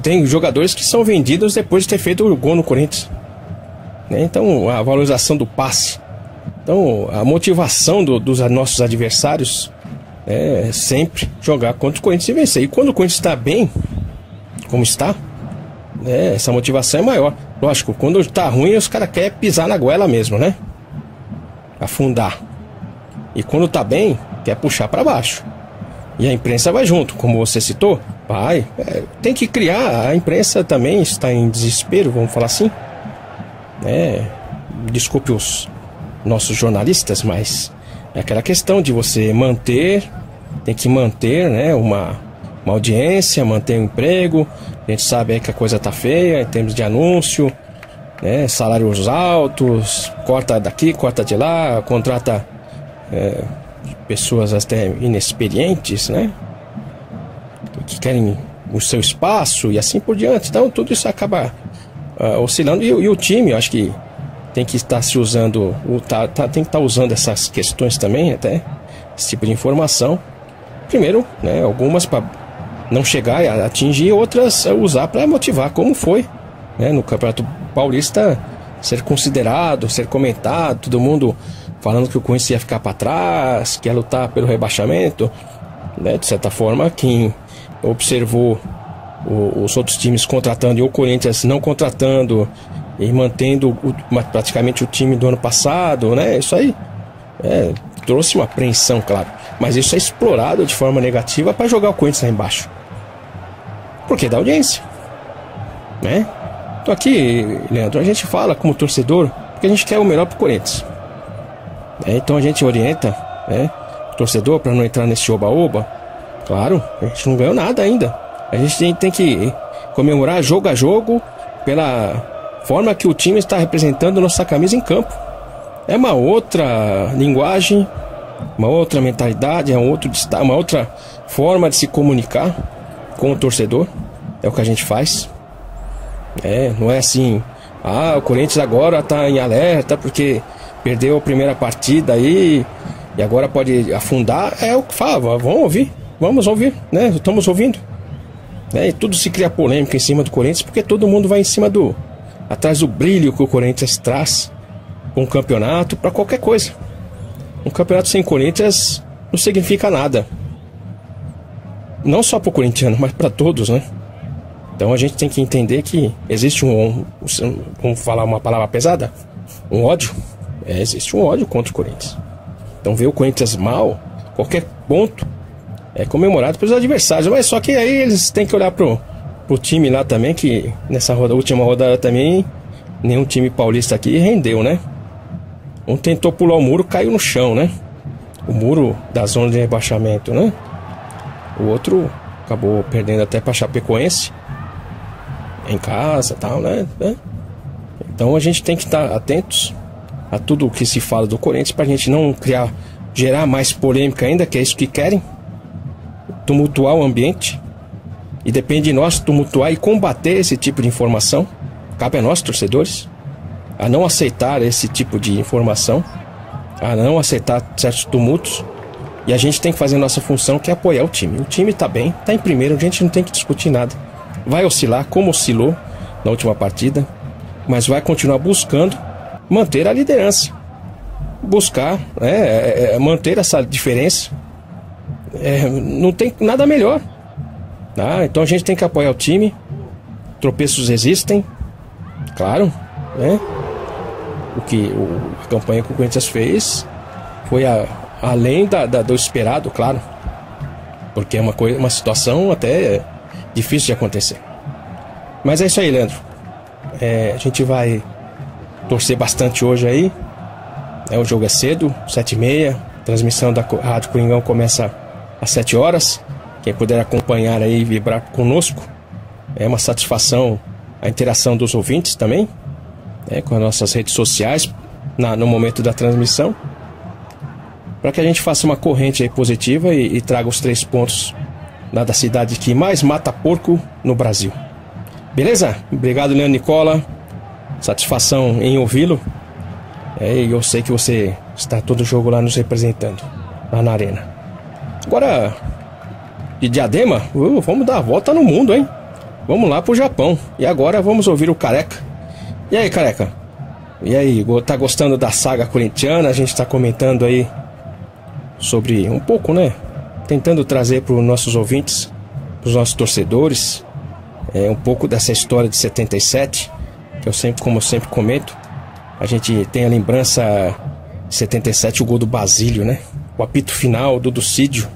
Tem jogadores que são vendidos depois de ter feito o gol no Corinthians. Então a valorização do passe, então a motivação dos nossos adversários é sempre jogar contra o Corinthians e vencer. E quando o Corinthians está bem, como está, essa motivação é maior. Lógico, quando está ruim os caras querem pisar na goela mesmo, né? Afundar. E quando está bem, quer puxar para baixo. E a imprensa vai junto, como você citou. Tem que criar. A imprensa também está em desespero, vamos falar assim. Desculpe os nossos jornalistas, mas é aquela questão de você tem que manter, né, uma audiência, manter um emprego. A gente sabe aí que a coisa tá feia em termos de anúncio, né, salários altos, corta daqui, corta de lá, contrata pessoas até inexperientes, né, que querem o seu espaço e assim por diante. Então tudo isso acaba oscilando, e o time, eu acho que tem que estar se usando, tem que estar usando essas questões também, até esse tipo de informação. Primeiro, né, algumas para não chegar a atingir, outras usar para motivar, como foi, né, no Campeonato Paulista, ser considerado, ser comentado, todo mundo falando que o Corinthians ia ficar para trás, que ia lutar pelo rebaixamento, né, de certa forma, quem observou os outros times contratando e o Corinthians não contratando e mantendo praticamente o time do ano passado, né? Isso aí trouxe uma apreensão, claro, mas isso é explorado de forma negativa para jogar o Corinthians lá embaixo, porque dá audiência, né? Então aqui, Leandro, a gente fala como torcedor porque a gente quer o melhor pro Corinthians, então a gente orienta, o torcedor para não entrar nesse oba-oba. Claro, a gente não ganhou nada ainda. A gente tem que comemorar jogo a jogo pela forma que o time está representando nossa camisa em campo. É uma outra linguagem, uma outra mentalidade, uma outra forma de se comunicar com o torcedor. É o que a gente faz. Não é assim, o Corinthians agora está em alerta porque perdeu a primeira partida aí e agora pode afundar. É o que fala, vamos ouvir, né? Estamos ouvindo. E tudo se cria polêmica em cima do Corinthians, porque todo mundo vai em cima atrás do brilho que o Corinthians traz com o campeonato para qualquer coisa. um campeonato sem Corinthians não significa nada. Não só para o corintiano, mas para todos, né? Então a gente tem que entender que existe vamos falar uma palavra pesada, um ódio. Existe um ódio contra o Corinthians. Então ver o Corinthians mal, qualquer ponto é comemorado pelos adversários. Mas só que aí eles têm que olhar pro time lá também, que nessa última rodada também nenhum time paulista aqui rendeu, né? Um tentou pular o muro, caiu no chão, né? O muro da zona de rebaixamento, né? O outro acabou perdendo até para Chapecoense em casa, tal, né? Então a gente tem que estar atentos a tudo o que se fala do Corinthians, pra gente não gerar mais polêmica ainda, que é isso que querem, tumultuar o ambiente. E depende de nós tumultuar e combater esse tipo de informação. Cabe a nós, torcedores, a não aceitar esse tipo de informação, a não aceitar certos tumultos. E a gente tem que fazer a nossa função, que é apoiar o time. O time tá bem, tá em primeiro, a gente não tem que discutir nada. Vai oscilar, como oscilou na última partida, mas vai continuar buscando manter a liderança. Buscar manter essa diferença. Não tem nada melhor. Então a gente tem que apoiar o time. Tropeços existem, claro, né? A campanha que o Corinthians fez foi além do esperado, claro, porque é uma situação até difícil de acontecer. Mas é isso aí, Leandro. A gente vai torcer bastante hoje aí. O jogo é cedo, 7h30. Transmissão da Rádio Coringão começa às 7 horas. Quem puder acompanhar aí e vibrar conosco, é uma satisfação a interação dos ouvintes também, com as nossas redes sociais no momento da transmissão, para que a gente faça uma corrente aí positiva e traga os 3 pontos da cidade que mais mata porco no Brasil. Beleza? Obrigado, Leandro Nicola. Satisfação em ouvi-lo. E eu sei que você está todo jogo lá nos representando, lá na arena. Agora, de Diadema, vamos dar a volta no mundo, hein? Vamos lá pro Japão. E agora vamos ouvir o Careca. E aí, Careca? E aí, tá gostando da saga corintiana? A gente tá comentando aí sobre um pouco, né? Tentando trazer para os nossos ouvintes, para os nossos torcedores, um pouco dessa história de 77, que como eu sempre comento, a gente tem a lembrança de 77, o gol do Basílio, né? O apito final do Ducídio,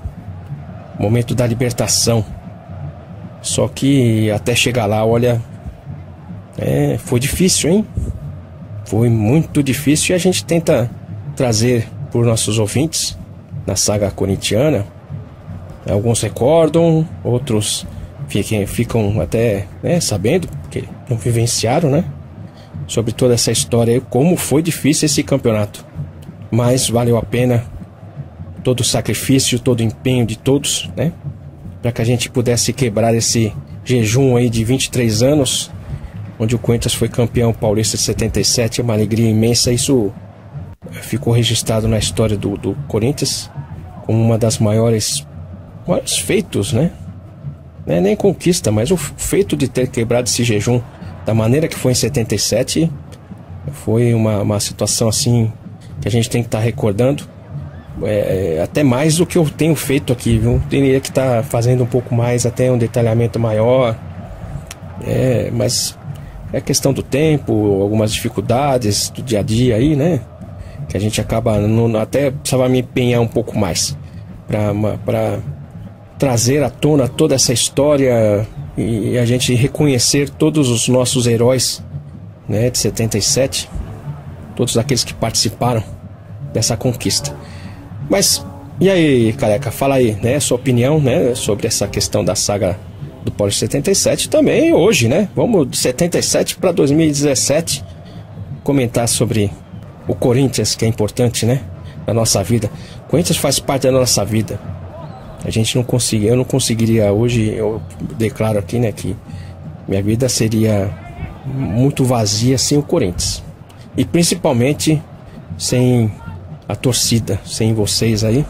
momento da libertação. Só que até chegar lá, olha, foi difícil, hein? Foi muito difícil, e a gente tenta trazer para os nossos ouvintes na saga corintiana. Alguns recordam, outros ficam até sabendo, porque não vivenciaram, né? Sobre toda essa história aí, como foi difícil esse campeonato. Mas valeu a pena todo o sacrifício, todo o empenho de todos, né? Para que a gente pudesse quebrar esse jejum aí de 23 anos, onde o Corinthians foi campeão paulista de 77, é uma alegria imensa. Isso ficou registrado na história do Corinthians como uma das maiores feitos, né? Não é nem conquista, mas o feito de ter quebrado esse jejum da maneira que foi em 77 foi uma situação assim que a gente tem que estar recordando, até mais do que eu tenho feito aqui, viu? Teria que estar fazendo um pouco mais, até um detalhamento maior, mas é questão do tempo, algumas dificuldades do dia a dia aí, né? Que a gente acaba até precisava me empenhar um pouco mais para trazer à tona toda essa história e a gente reconhecer todos os nossos heróis, né, de 77, todos aqueles que participaram dessa conquista. Mas, e aí, Careca, fala aí, né, sua opinião, né, sobre essa questão da saga do Paulista 77 também hoje, né? Vamos de 77 para 2017 comentar sobre o Corinthians, que é importante, né, na nossa vida. O Corinthians faz parte da nossa vida. A gente não conseguiu, eu não conseguiria hoje, eu declaro aqui, né, que minha vida seria muito vazia sem o Corinthians. E principalmente sem a torcida, sem vocês aí,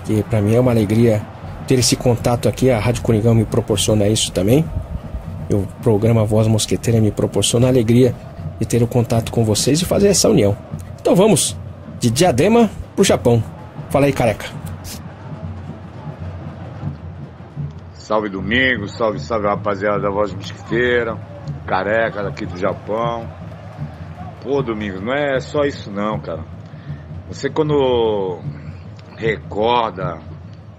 que pra mim é uma alegria ter esse contato aqui. A Rádio Coringão me proporciona isso também. O programa Voz Mosqueteira me proporciona a alegria de ter o contato com vocês e fazer essa união. Então vamos de Diadema pro Japão. Fala aí, Careca. Salve Domingos, salve rapaziada da Voz Mosquiteira, Careca daqui do Japão. Pô, Domingos, não é só isso não, cara. Você quando recorda,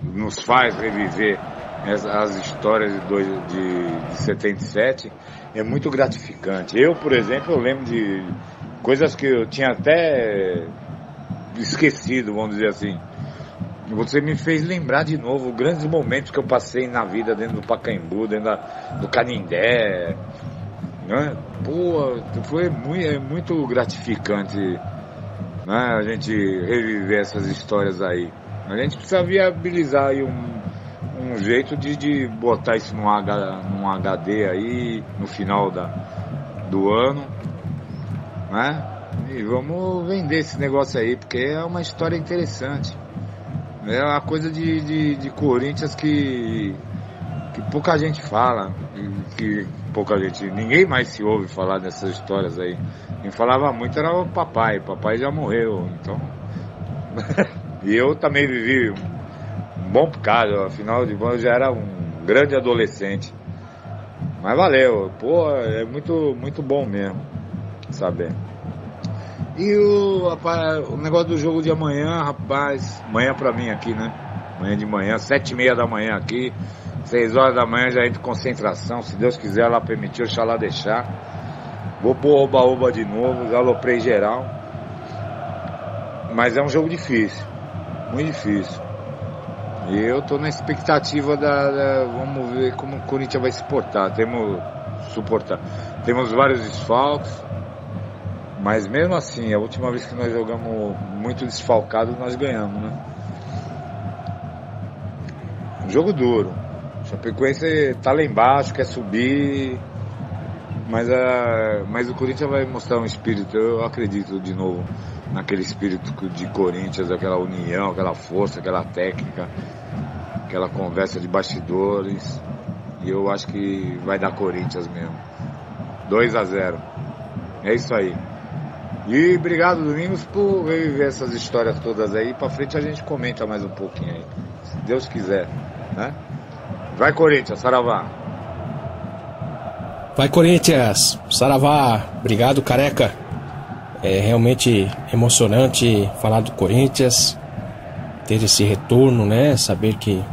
nos faz reviver as histórias de 77, é muito gratificante. Eu, por exemplo, eu lembro de coisas que eu tinha até esquecido, vamos dizer assim. Você me fez lembrar de novo grandes momentos que eu passei na vida dentro do Pacaembu, dentro do Canindé, né? Pô, é muito gratificante, né? A gente reviver essas histórias aí. A gente precisa viabilizar aí um jeito de botar isso num HD aí no final do ano, né? E vamos vender esse negócio aí, porque é uma história interessante. É uma coisa de Corinthians que pouca gente fala, ninguém mais se ouve falar dessas histórias aí. Quem falava muito era o papai já morreu, então. E eu também vivi um bom bocado, afinal de contas eu já era um grande adolescente. Mas valeu, pô, é muito, muito bom mesmo saber. E o negócio do jogo de amanhã, rapaz, amanhã pra mim aqui, né? Amanhã de manhã, 7h30 da manhã aqui, 6 horas da manhã já entra em concentração, se Deus quiser, ela permitir, oxalá deixar. Vou pôr oba-oba de novo, galoprei geral. Mas é um jogo difícil, muito difícil. E eu tô na expectativa vamos ver como o Corinthians vai se portar. Temos vários desfalques. Mas mesmo assim, a última vez que nós jogamos muito desfalcado, nós ganhamos, né? Um jogo duro. O Chapecoense tá lá embaixo, quer subir. Mas o Corinthians vai mostrar um espírito, eu acredito de novo naquele espírito de Corinthians, aquela união, aquela força, aquela técnica, aquela conversa de bastidores. E eu acho que vai dar Corinthians mesmo. 2-0. É isso aí. E obrigado, Domingos, por reviver essas histórias todas aí. Pra frente a gente comenta mais um pouquinho aí, se Deus quiser, né? Vai, Corinthians, saravá. Vai, Corinthians, saravá. Obrigado, Careca. É realmente emocionante falar do Corinthians, ter esse retorno, né? Saber que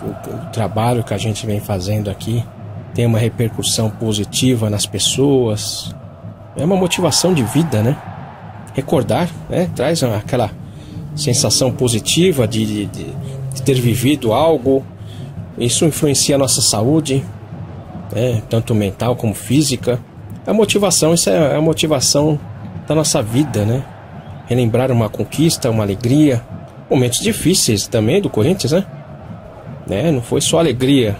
o trabalho que a gente vem fazendo aqui tem uma repercussão positiva nas pessoas. É uma motivação de vida, né? Recordar, né? Traz aquela sensação positiva de ter vivido algo. Isso influencia a nossa saúde, né? Tanto mental como física. A motivação, isso é a motivação da nossa vida, né? Relembrar uma conquista, uma alegria. Momentos difíceis também do Corinthians, né? Não foi só alegria,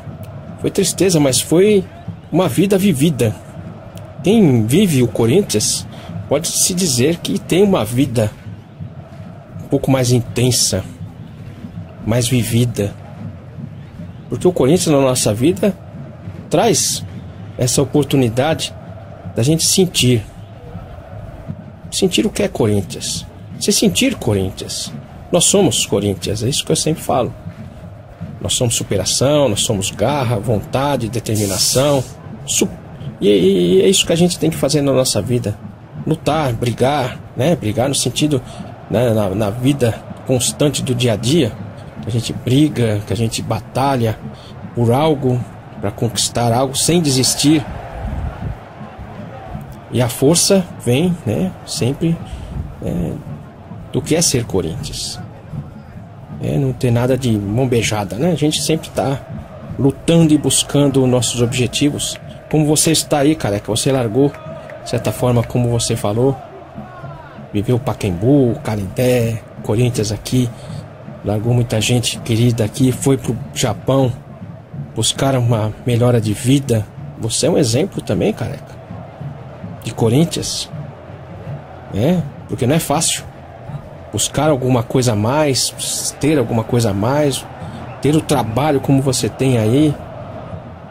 foi tristeza, mas foi uma vida vivida. Quem vive o Corinthians pode se dizer que tem uma vida um pouco mais intensa, mais vivida. Porque o Corinthians na nossa vida traz essa oportunidade da gente sentir o que é Corinthians, se sentir Corinthians. Nós somos Corinthians, é isso que eu sempre falo. Nós somos superação, nós somos garra, vontade, determinação. E é isso que a gente tem que fazer na nossa vida. Lutar, brigar, né? Brigar no sentido, né, na vida constante do dia a dia. Que a gente briga, que a gente batalha por algo, para conquistar algo sem desistir. E a força vem, né, sempre do que é ser Corinthians. Não ter nada de mão beijada, né? A gente sempre está lutando e buscando nossos objetivos. Como você está aí, Careca, você largou, de certa forma, como você falou, viveu o Pacaembu, o Canindé, Corinthians aqui, largou muita gente querida aqui, foi pro Japão buscar uma melhora de vida. Você é um exemplo também, Careca, de Corinthians, porque não é fácil buscar alguma coisa a mais, ter alguma coisa a mais, ter o trabalho como você tem aí,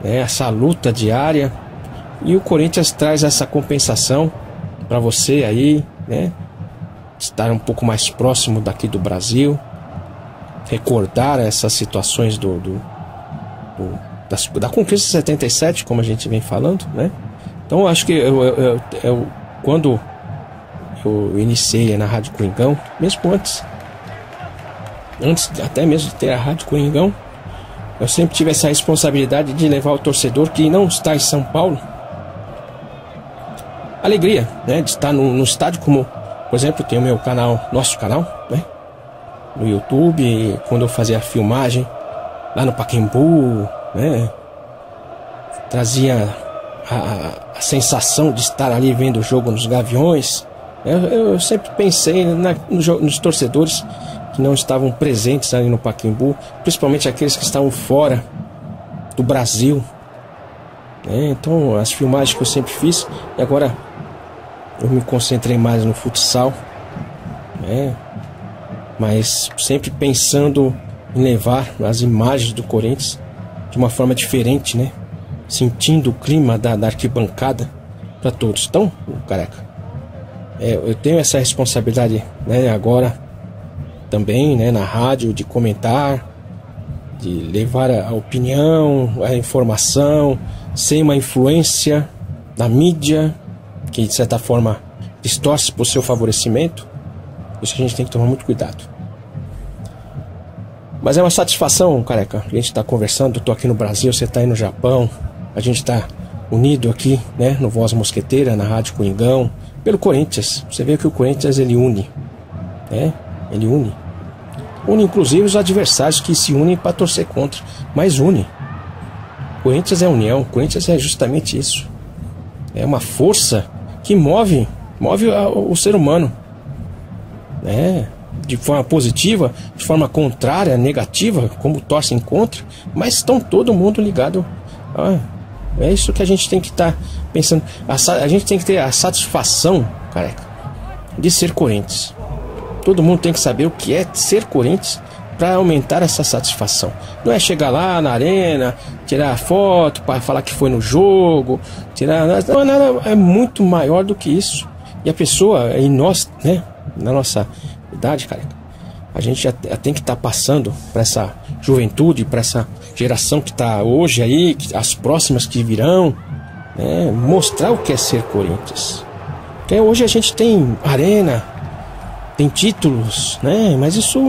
essa luta diária, e o Corinthians traz essa compensação para você aí, né? estar um pouco mais próximo daqui do Brasil, recordar essas situações da conquista de 77, como a gente vem falando, né? Então eu acho que quando eu iniciei na Rádio Coringão, mesmo antes até mesmo de ter a Rádio Coringão, eu sempre tive essa responsabilidade de levar o torcedor que não está em São Paulo alegria, né, de estar no estádio, como, por exemplo, tem o meu canal, nosso canal, né, no YouTube, quando eu fazia a filmagem lá no Pacaembu, né, trazia a sensação de estar ali vendo o jogo nos Gaviões. Eu sempre pensei nos torcedores que não estavam presentes ali no Pacaembu, principalmente aqueles que estavam fora do Brasil, né? Então as filmagens que eu sempre fiz, e agora eu me concentrei mais no futsal, né? Mas sempre pensando em levar as imagens do Corinthians de uma forma diferente, né? Sentindo o clima da arquibancada para todos. Então, Careca, eu tenho essa responsabilidade, né, agora também, né, na rádio, de comentar, de levar a opinião, a informação, sem uma influência da mídia que de certa forma distorce por seu favorecimento. Isso a gente tem que tomar muito cuidado. Mas é uma satisfação, Careca, a gente está conversando. Eu estou aqui no Brasil, você está aí no Japão, a gente está unido aqui, né, no Voz Mosqueteira, na Rádio Coringão, pelo Corinthians. Você vê que o Corinthians, ele une, né? Ele une inclusive os adversários que se unem para torcer contra, mas une. O Corinthians é união, o Corinthians é justamente isso. É uma força que move o ser humano, né? De forma positiva, de forma contrária, negativa, como torcem contra, mas estão todo mundo ligado. É isso que a gente tem que estar pensando. A gente tem que ter a satisfação, Careca, de ser Corinthians. Todo mundo tem que saber o que é ser Corinthians para aumentar essa satisfação. Não é chegar lá na arena, tirar foto para falar que foi no jogo, não é nada, é muito maior do que isso. E a pessoa, e nós, né, na nossa idade, cara, a gente já tem que estar passando para essa juventude, para essa geração que está hoje aí, as próximas que virão, né, mostrar o que é ser Corinthians. Porque hoje a gente tem arena, tem títulos, né? Mas isso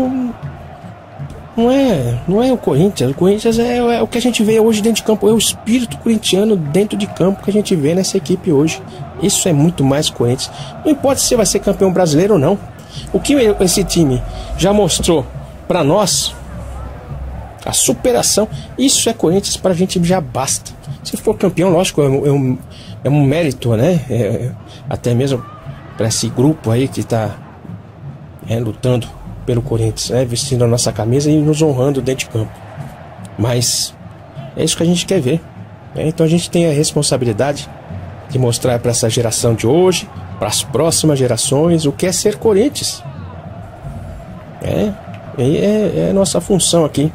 não é o Corinthians. O Corinthians é o que a gente vê hoje dentro de campo. É o espírito corintiano dentro de campo que a gente vê nessa equipe hoje. Isso é muito mais Corinthians. Não importa se vai ser campeão brasileiro ou não. O que esse time já mostrou para nós, a superação, isso é Corinthians, para a gente já basta. Se for campeão, lógico, é um mérito, né? Até mesmo para esse grupo aí que está lutando pelo Corinthians, vestindo a nossa camisa e nos honrando dentro de campo. Mas é isso que a gente quer ver, né? Então a gente tem a responsabilidade de mostrar para essa geração de hoje, para as próximas gerações, o que é ser Corinthians. É a nossa função aqui.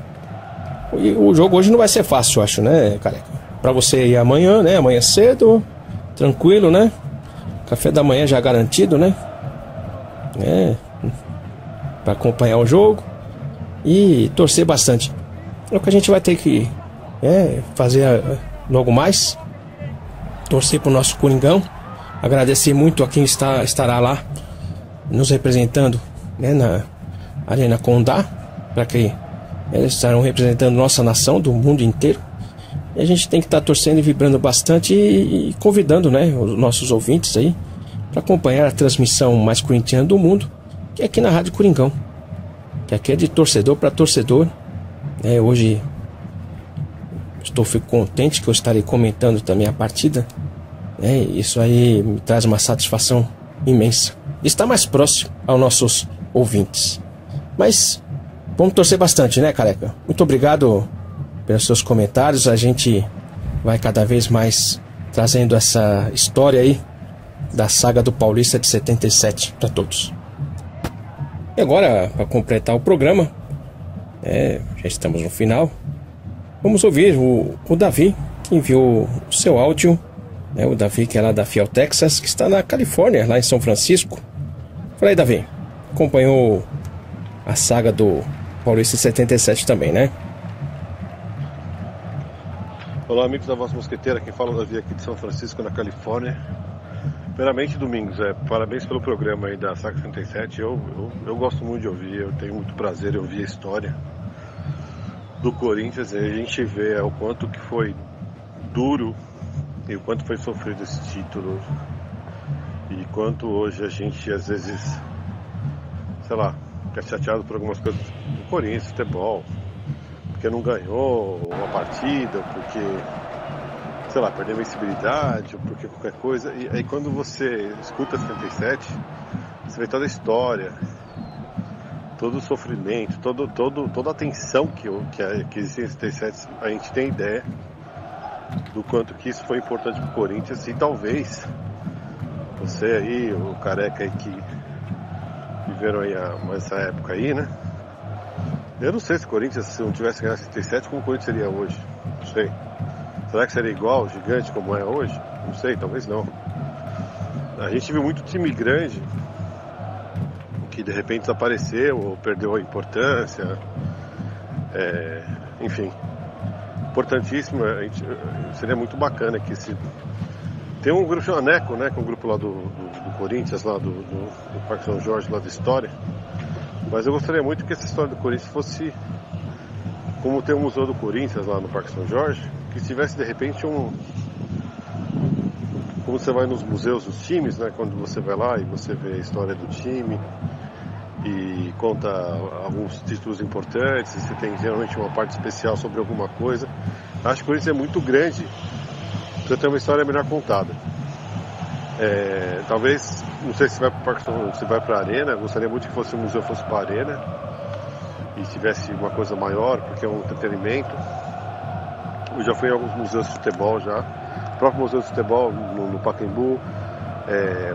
E o jogo hoje não vai ser fácil, eu acho, né, Careca? Para você ir amanhã, né? Amanhã cedo, tranquilo, né? Café da manhã já garantido, né? Para acompanhar o jogo e torcer bastante. É o que a gente vai ter que fazer logo mais. Torcer para o nosso Coringão. Agradecer muito a quem estará lá nos representando, né, na Arena Condá, para que eles estarão representando nossa nação do mundo inteiro. E a gente tem que estar torcendo e vibrando bastante e convidando, né, os nossos ouvintes aí para acompanhar a transmissão mais corintiana do mundo, que é aqui na Rádio Coringão, que aqui é de torcedor para torcedor. Hoje fico contente que eu estarei comentando também a partida. Isso aí me traz uma satisfação imensa de estar mais próximo aos nossos ouvintes. Mas vamos torcer bastante, né, Careca? Muito obrigado pelos seus comentários. A gente vai cada vez mais trazendo essa história aí da saga do Paulista de 77 para todos. E agora, para completar o programa, já estamos no final, vamos ouvir o Davi, que enviou o seu áudio, o Davi, que é lá da Fiel Texas, que está na Califórnia, lá em São Francisco. Fala aí, Davi. acompanhou a saga do Paulista 77 também, né? Olá, amigos da Voz Mosqueteira, quem fala é o Davi aqui de São Francisco, na Califórnia. Primeiramente, Domingos, parabéns pelo programa aí da Saga 77. Eu gosto muito de ouvir, eu tenho muito prazer em ouvir a história do Corinthians. E a gente vê o quanto que foi duro e o quanto foi sofrido esse título. E quanto hoje a gente, às vezes, sei lá, fica chateado por algumas coisas do Corinthians, futebol, porque não ganhou uma partida, porque, sei lá, perdeu a invencibilidade, ou porque qualquer coisa. E aí quando você escuta 77, você vê toda a história, todo o sofrimento, toda a tensão que existe em 77, a gente tem ideia do quanto que isso foi importante para o Corinthians. E talvez você aí, o Careca aí que viveram aí essa época aí, né? Eu não sei se o Corinthians, se não tivesse ganhado 77, como o Corinthians seria hoje. Não sei. Será que seria igual, gigante como é hoje? Não sei, talvez não. A gente viu muito time grande que de repente desapareceu ou perdeu a importância. Enfim, importantíssimo. Seria muito bacana que tem um grupo chamado Neco, né? Que é um grupo lá do Corinthians, lá do Parque São Jorge, lá da história. Mas eu gostaria muito que essa história do Corinthians fosse como tem o Museu do Corinthians lá no Parque São Jorge, que tivesse de repente como você vai nos museus dos times, né? Quando você vai lá e você vê a história do time e conta alguns títulos importantes, e você tem geralmente uma parte especial sobre alguma coisa. Acho que o Corinthians é muito grande para ter uma história melhor contada. Talvez, não sei se vai para a Arena, gostaria muito que o museu fosse para a Arena e tivesse uma coisa maior, porque é um entretenimento. Eu já fui em alguns museus de futebol já, o próprio museu de futebol no Pacaembu.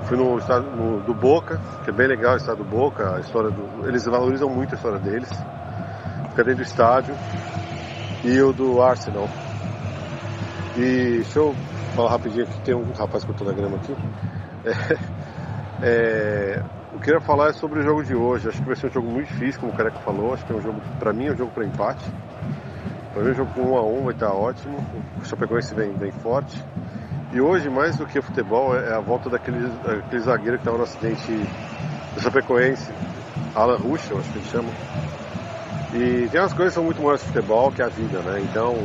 Fui no estádio do Boca, que é bem legal o estádio do Boca, a história eles valorizam muito a história deles, fica dentro do estádio, e o do Arsenal. E deixa eu falar rapidinho aqui, tem um rapaz cortando a grama aqui. Eu queria falar sobre o jogo de hoje. Acho que vai ser um jogo muito difícil, como o Careca falou. Acho que é um jogo, pra mim, é um jogo para empate. Pra mim, o jogo com 1-1 vai estar ótimo. O Chapecoense vem forte. E hoje, mais do que o futebol, é a volta daquele zagueiro que estava no acidente do Chapecoense, Alan Ruschel, acho que ele chama. E tem umas coisas que são muito maiores do futebol, que é a vida, né? Então,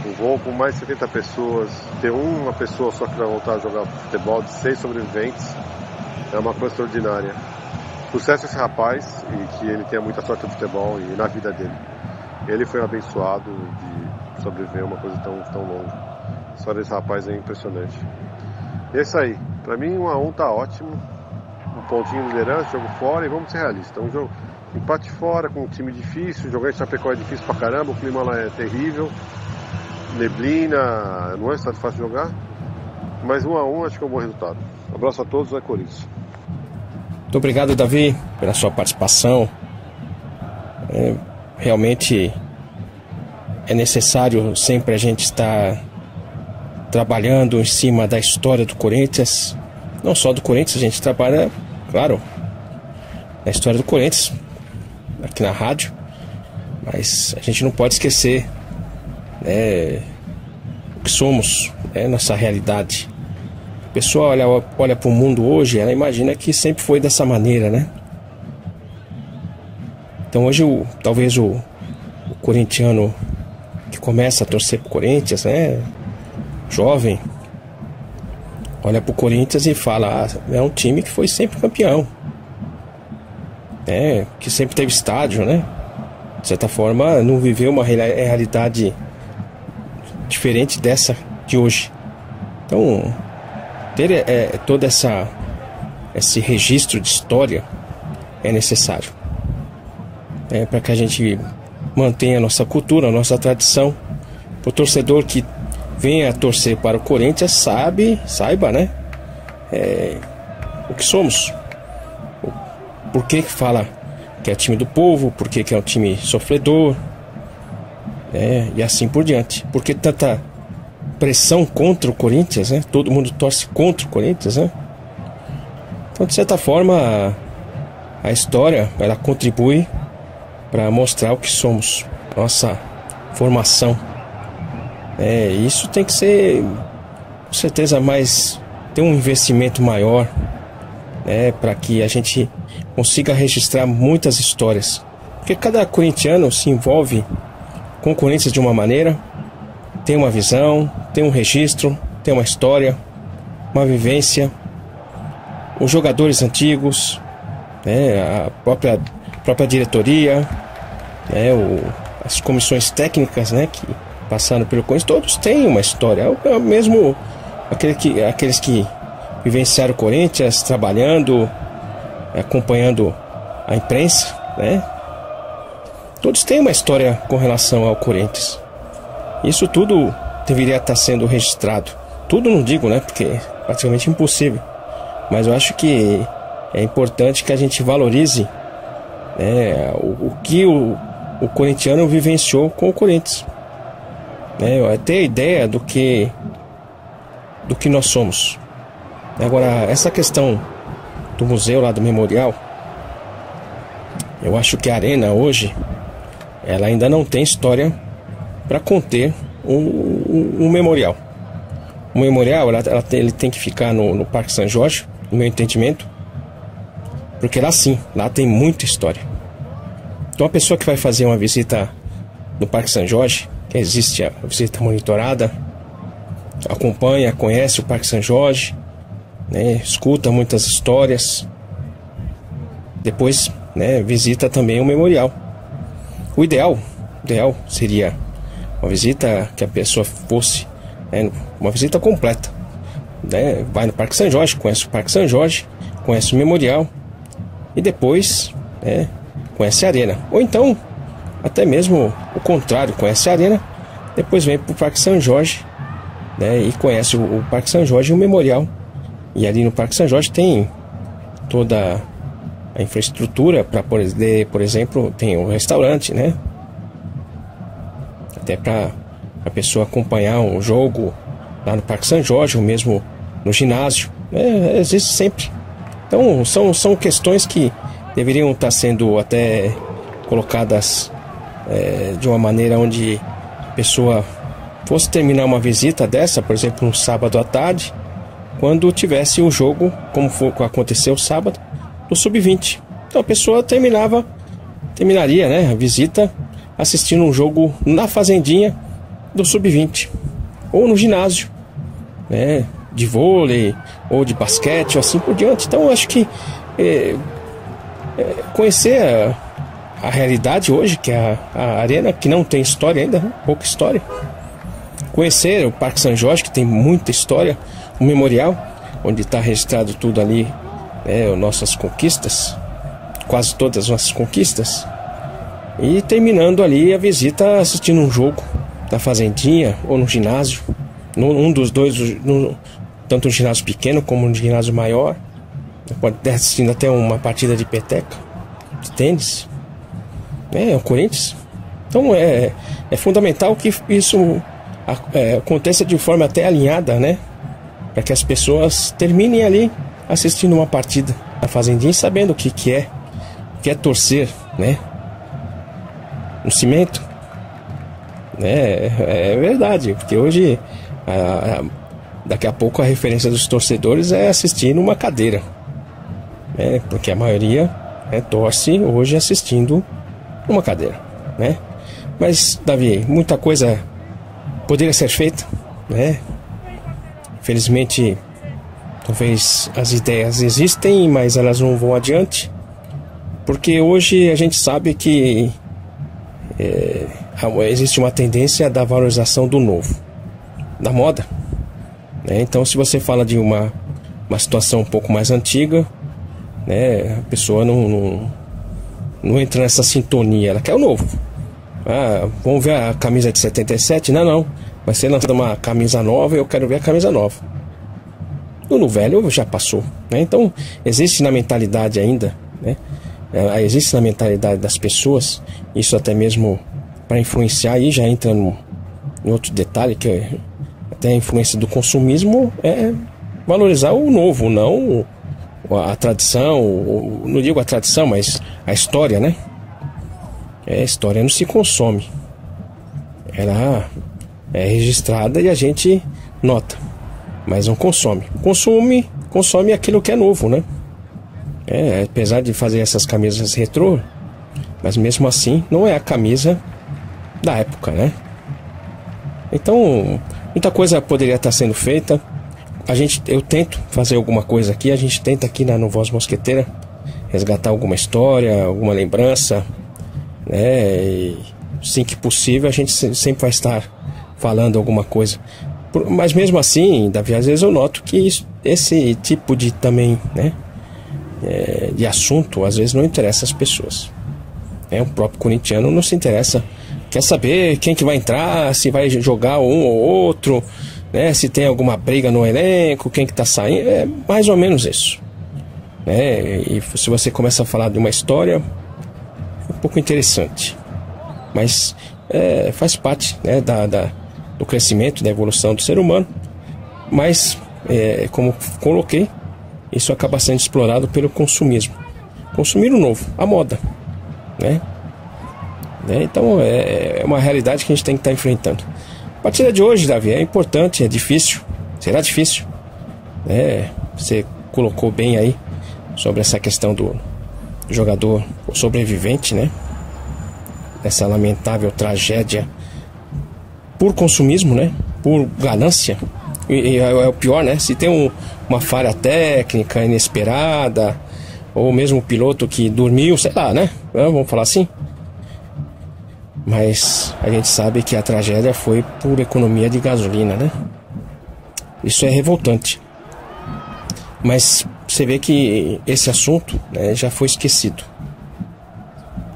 um voo com mais de 70 pessoas, ter uma pessoa só que vai voltar a jogar futebol, de 6 sobreviventes, é uma coisa extraordinária. Sucesso esse rapaz, e que ele tenha muita sorte no futebol e na vida dele. Ele foi abençoado de sobreviver uma coisa tão longa. A história desse rapaz é impressionante. E é isso aí. Pra mim, 1-1 tá ótimo. Um pontinho de liderança, jogo fora, e vamos ser realistas. Um jogo empate fora, com um time difícil. Jogar em Chapecó é difícil pra caramba, o clima lá é terrível. Neblina, não é fácil de jogar. Mas 1-1 acho que é um bom resultado. Um abraço a todos, é Corinthians. Muito obrigado, Davi, pela sua participação. Realmente é necessário sempre a gente estar trabalhando em cima da história do Corinthians. Não só do Corinthians, a gente trabalha, claro, na história do Corinthians aqui na rádio, mas a gente não pode esquecer o que somos, nossa realidade. A pessoa olha para o mundo hoje, ela imagina que sempre foi dessa maneira, né? Então hoje talvez o corintiano que começa a torcer pro Corinthians, né, jovem, olha pro Corinthians e fala, é um time que foi sempre campeão, que sempre teve estádio, né? De certa forma não viveu uma realidade diferente dessa de hoje. Então ter todo esse registro de história é necessário, para que a gente mantenha a nossa cultura, a nossa tradição. O torcedor que venha a torcer para o Corinthians saiba, né, o que somos, por que fala que é time do povo, por que é um time sofredor, e assim por diante. Por que tanta pressão contra o Corinthians, né? Todo mundo torce contra o Corinthians, né? Então, de certa forma, a história, ela contribui para mostrar o que somos, nossa formação. Isso tem que ser, com certeza, ter um investimento maior, para que a gente consiga registrar muitas histórias. Porque cada corintiano se envolve com o Corinthians de uma maneira, tem uma visão, tem um registro, tem uma história, uma vivência. Os jogadores antigos, a própria diretoria, as comissões técnicas, que passaram pelo Corinthians, todos têm uma história. Mesmo aqueles que vivenciaram o Corinthians, trabalhando, acompanhando a imprensa, todos têm uma história com relação ao Corinthians. Isso tudo deveria estar sendo registrado. Tudo não digo, porque é praticamente impossível. Mas eu acho que é importante que a gente valorize o que o corintiano vivenciou com o Corinthians. Ter a ideia do que nós somos. Agora, essa questão do museu lá do Memorial, eu acho que a Arena hoje, ela ainda não tem história para conter um memorial. O memorial, ele tem que ficar no Parque São Jorge, no meu entendimento, porque lá tem muita história. Então a pessoa que vai fazer uma visita no Parque São Jorge, que existe a visita monitorada, acompanha, conhece o Parque São Jorge, escuta muitas histórias, depois visita também o memorial. O ideal seria uma visita que a pessoa fosse uma visita completa, vai no Parque São Jorge, conhece o Parque São Jorge, conhece o memorial e depois conhece a Arena. Ou então até mesmo o contrário, conhece a Arena, depois vem para o Parque São Jorge, e conhece o Parque São Jorge e o memorial. E ali no Parque São Jorge tem toda a infraestrutura para poder, por exemplo, tem um restaurante, até para a pessoa acompanhar um jogo lá no Parque São Jorge, ou mesmo no ginásio, existe sempre. Então são questões que deveriam estar sendo até colocadas de uma maneira onde a pessoa fosse terminar uma visita dessa, por exemplo, um sábado à tarde, quando tivesse um jogo, como aconteceu sábado, do Sub-20. Então a pessoa terminaria a visita assistindo um jogo na fazendinha do Sub-20, ou no ginásio, de vôlei, ou de basquete, ou assim por diante. Então eu acho que conhecer a realidade hoje, que é a Arena, que não tem história ainda, pouca história. Conhecer o Parque São Jorge, que tem muita história, o memorial, onde está registrado tudo ali, nossas conquistas, quase todas as nossas conquistas, e terminando ali a visita assistindo um jogo na fazendinha ou no ginásio, um dos dois, tanto no ginásio pequeno como no ginásio maior, pode estar assistindo até uma partida de peteca, de tênis, o Corinthians. Então é fundamental que isso aconteça de forma até alinhada, para que as pessoas terminem ali assistindo uma partida na fazendinha, sabendo o que é torcer, no cimento. É verdade, porque hoje daqui a pouco a referência dos torcedores é assistir numa cadeira, porque a maioria torce hoje assistindo numa cadeira, Mas, Davi, muita coisa poderia ser feita, Infelizmente, talvez as ideias existem, mas elas não vão adiante, porque hoje a gente sabe que existe uma tendência da valorização do novo, da moda, Então, se você fala de uma situação um pouco mais antiga, a pessoa não entra nessa sintonia, ela quer o novo. Vamos ver a camisa de 77? Não. Vai ser lançada uma camisa nova e eu quero ver a camisa nova. No velho já passou, Então, existe na mentalidade ainda, existe na mentalidade das pessoas, isso até mesmo para influenciar, e já entra em outro detalhe, que até a influência do consumismo é valorizar o novo, não a tradição, não digo a tradição, mas a história, né? A história não se consome. Ela é registrada e a gente nota, mas não consome. Consome aquilo que é novo, né? Apesar de fazer essas camisas retrô, mas mesmo assim não é a camisa da época, né? Então, muita coisa poderia estar sendo feita. Eu tento fazer alguma coisa aqui, a gente tenta aqui no Voz Mosqueteira resgatar alguma história, alguma lembrança, né? E, sim que possível, a gente sempre vai estar falando alguma coisa. Mas mesmo assim, Davi, às vezes eu noto que esse tipo de também, né, de assunto, às vezes não interessa as pessoas. O próprio corintiano não se interessa, quer saber quem que vai entrar, se vai jogar um ou outro, né, se tem alguma briga no elenco, quem que tá saindo, é mais ou menos isso. E se você começa a falar de uma história, é um pouco interessante. Mas faz parte, né, do crescimento, da evolução do ser humano. Mas, como coloquei, isso acaba sendo explorado pelo consumismo. Consumir o novo, a moda, né? Então é uma realidade que a gente tem que estar enfrentando. A partida de hoje, Davi, é importante, é difícil, será difícil. Você colocou bem aí sobre essa questão do jogador sobrevivente, né? Essa lamentável tragédia por consumismo, né? Por ganância. E é o pior, né? Se tem uma falha técnica inesperada, ou mesmo o piloto que dormiu, sei lá, né? Vamos falar assim. Mas a gente sabe que a tragédia foi por economia de gasolina, né? Isso é revoltante. Mas você vê que esse assunto, né, já foi esquecido.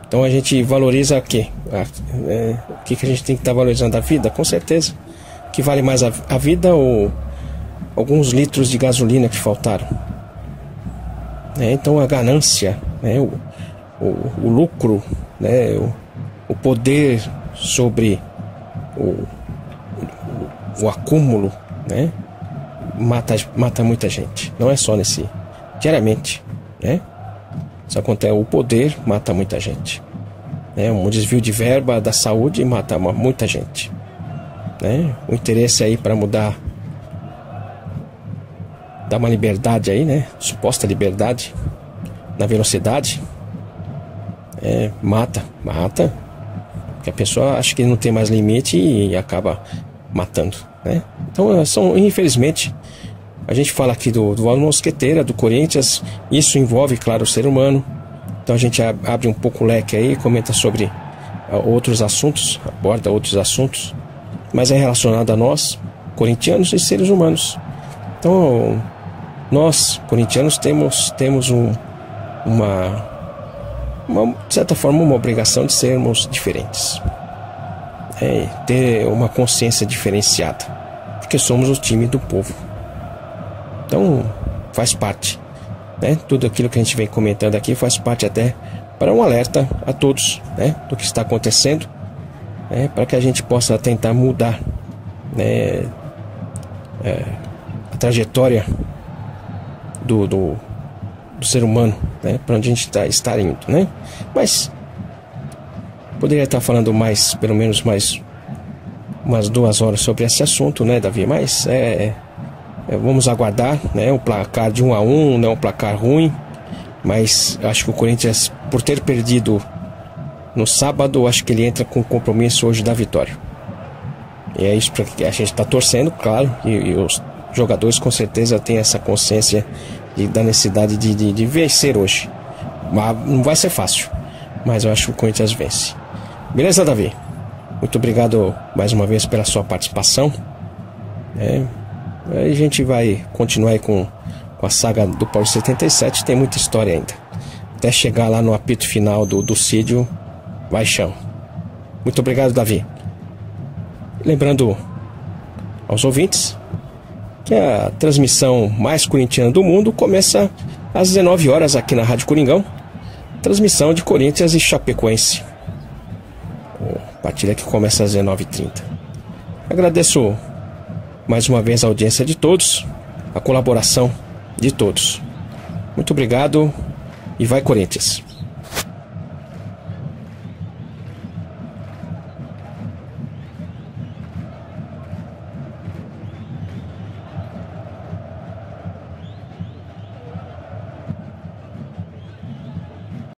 Então a gente valoriza o quê? O que a gente tem que estar valorizando? A vida? Com certeza. O que vale mais a vida ou alguns litros de gasolina que faltaram? Então a ganância, né, o lucro, né, o poder sobre o acúmulo, né, mata muita gente. Não é só diariamente, né? Isso acontece, o poder mata muita gente, né? Um desvio de verba da saúde mata muita gente, né? O interesse aí para mudar, dar uma liberdade aí, né? Suposta liberdade na velocidade, mata, porque a pessoa acha que não tem mais limite e acaba matando, né? Então infelizmente, a gente fala aqui do Voz Mosqueteira, do Corinthians, isso envolve, claro, o ser humano. Então a gente abre um pouco o leque aí, comenta sobre outros assuntos, aborda outros assuntos, mas é relacionado a nós, corintianos e seres humanos. Então, nós, corintianos, temos de certa forma, uma obrigação de sermos diferentes. Ter uma consciência diferenciada, porque somos o time do povo. Então, faz parte, né? Tudo aquilo que a gente vem comentando aqui faz parte até para um alerta a todos, né, do que está acontecendo, para que a gente possa tentar mudar, né, a trajetória do ser humano, né, para onde a gente está indo, né? Mas poderia estar falando pelo menos mais umas 2 horas sobre esse assunto, né, Davi? Mas vamos aguardar, né? O placar de 1-1 não é um placar ruim, mas acho que o Corinthians, por ter perdido no sábado, acho que ele entra com compromisso hoje da vitória. E é isso que a gente está torcendo, claro, e os jogadores com certeza têm essa consciência da necessidade de vencer hoje. Mas não vai ser fácil, mas eu acho que o Corinthians vence. Beleza, Davi? Muito obrigado mais uma vez pela sua participação. Aí a gente vai continuar aí com a saga do Paulo 77, tem muita história ainda. Até chegar lá no apito final do Cídio, vai chão. Muito obrigado, Davi. Lembrando aos ouvintes que a transmissão mais corintiana do mundo começa às 19 horas aqui na Rádio Coringão. Transmissão de Corinthians e Chapecoense. Partida que começa às 19h30. Agradeço mais uma vez a audiência de todos, a colaboração de todos. Muito obrigado e vai Corinthians.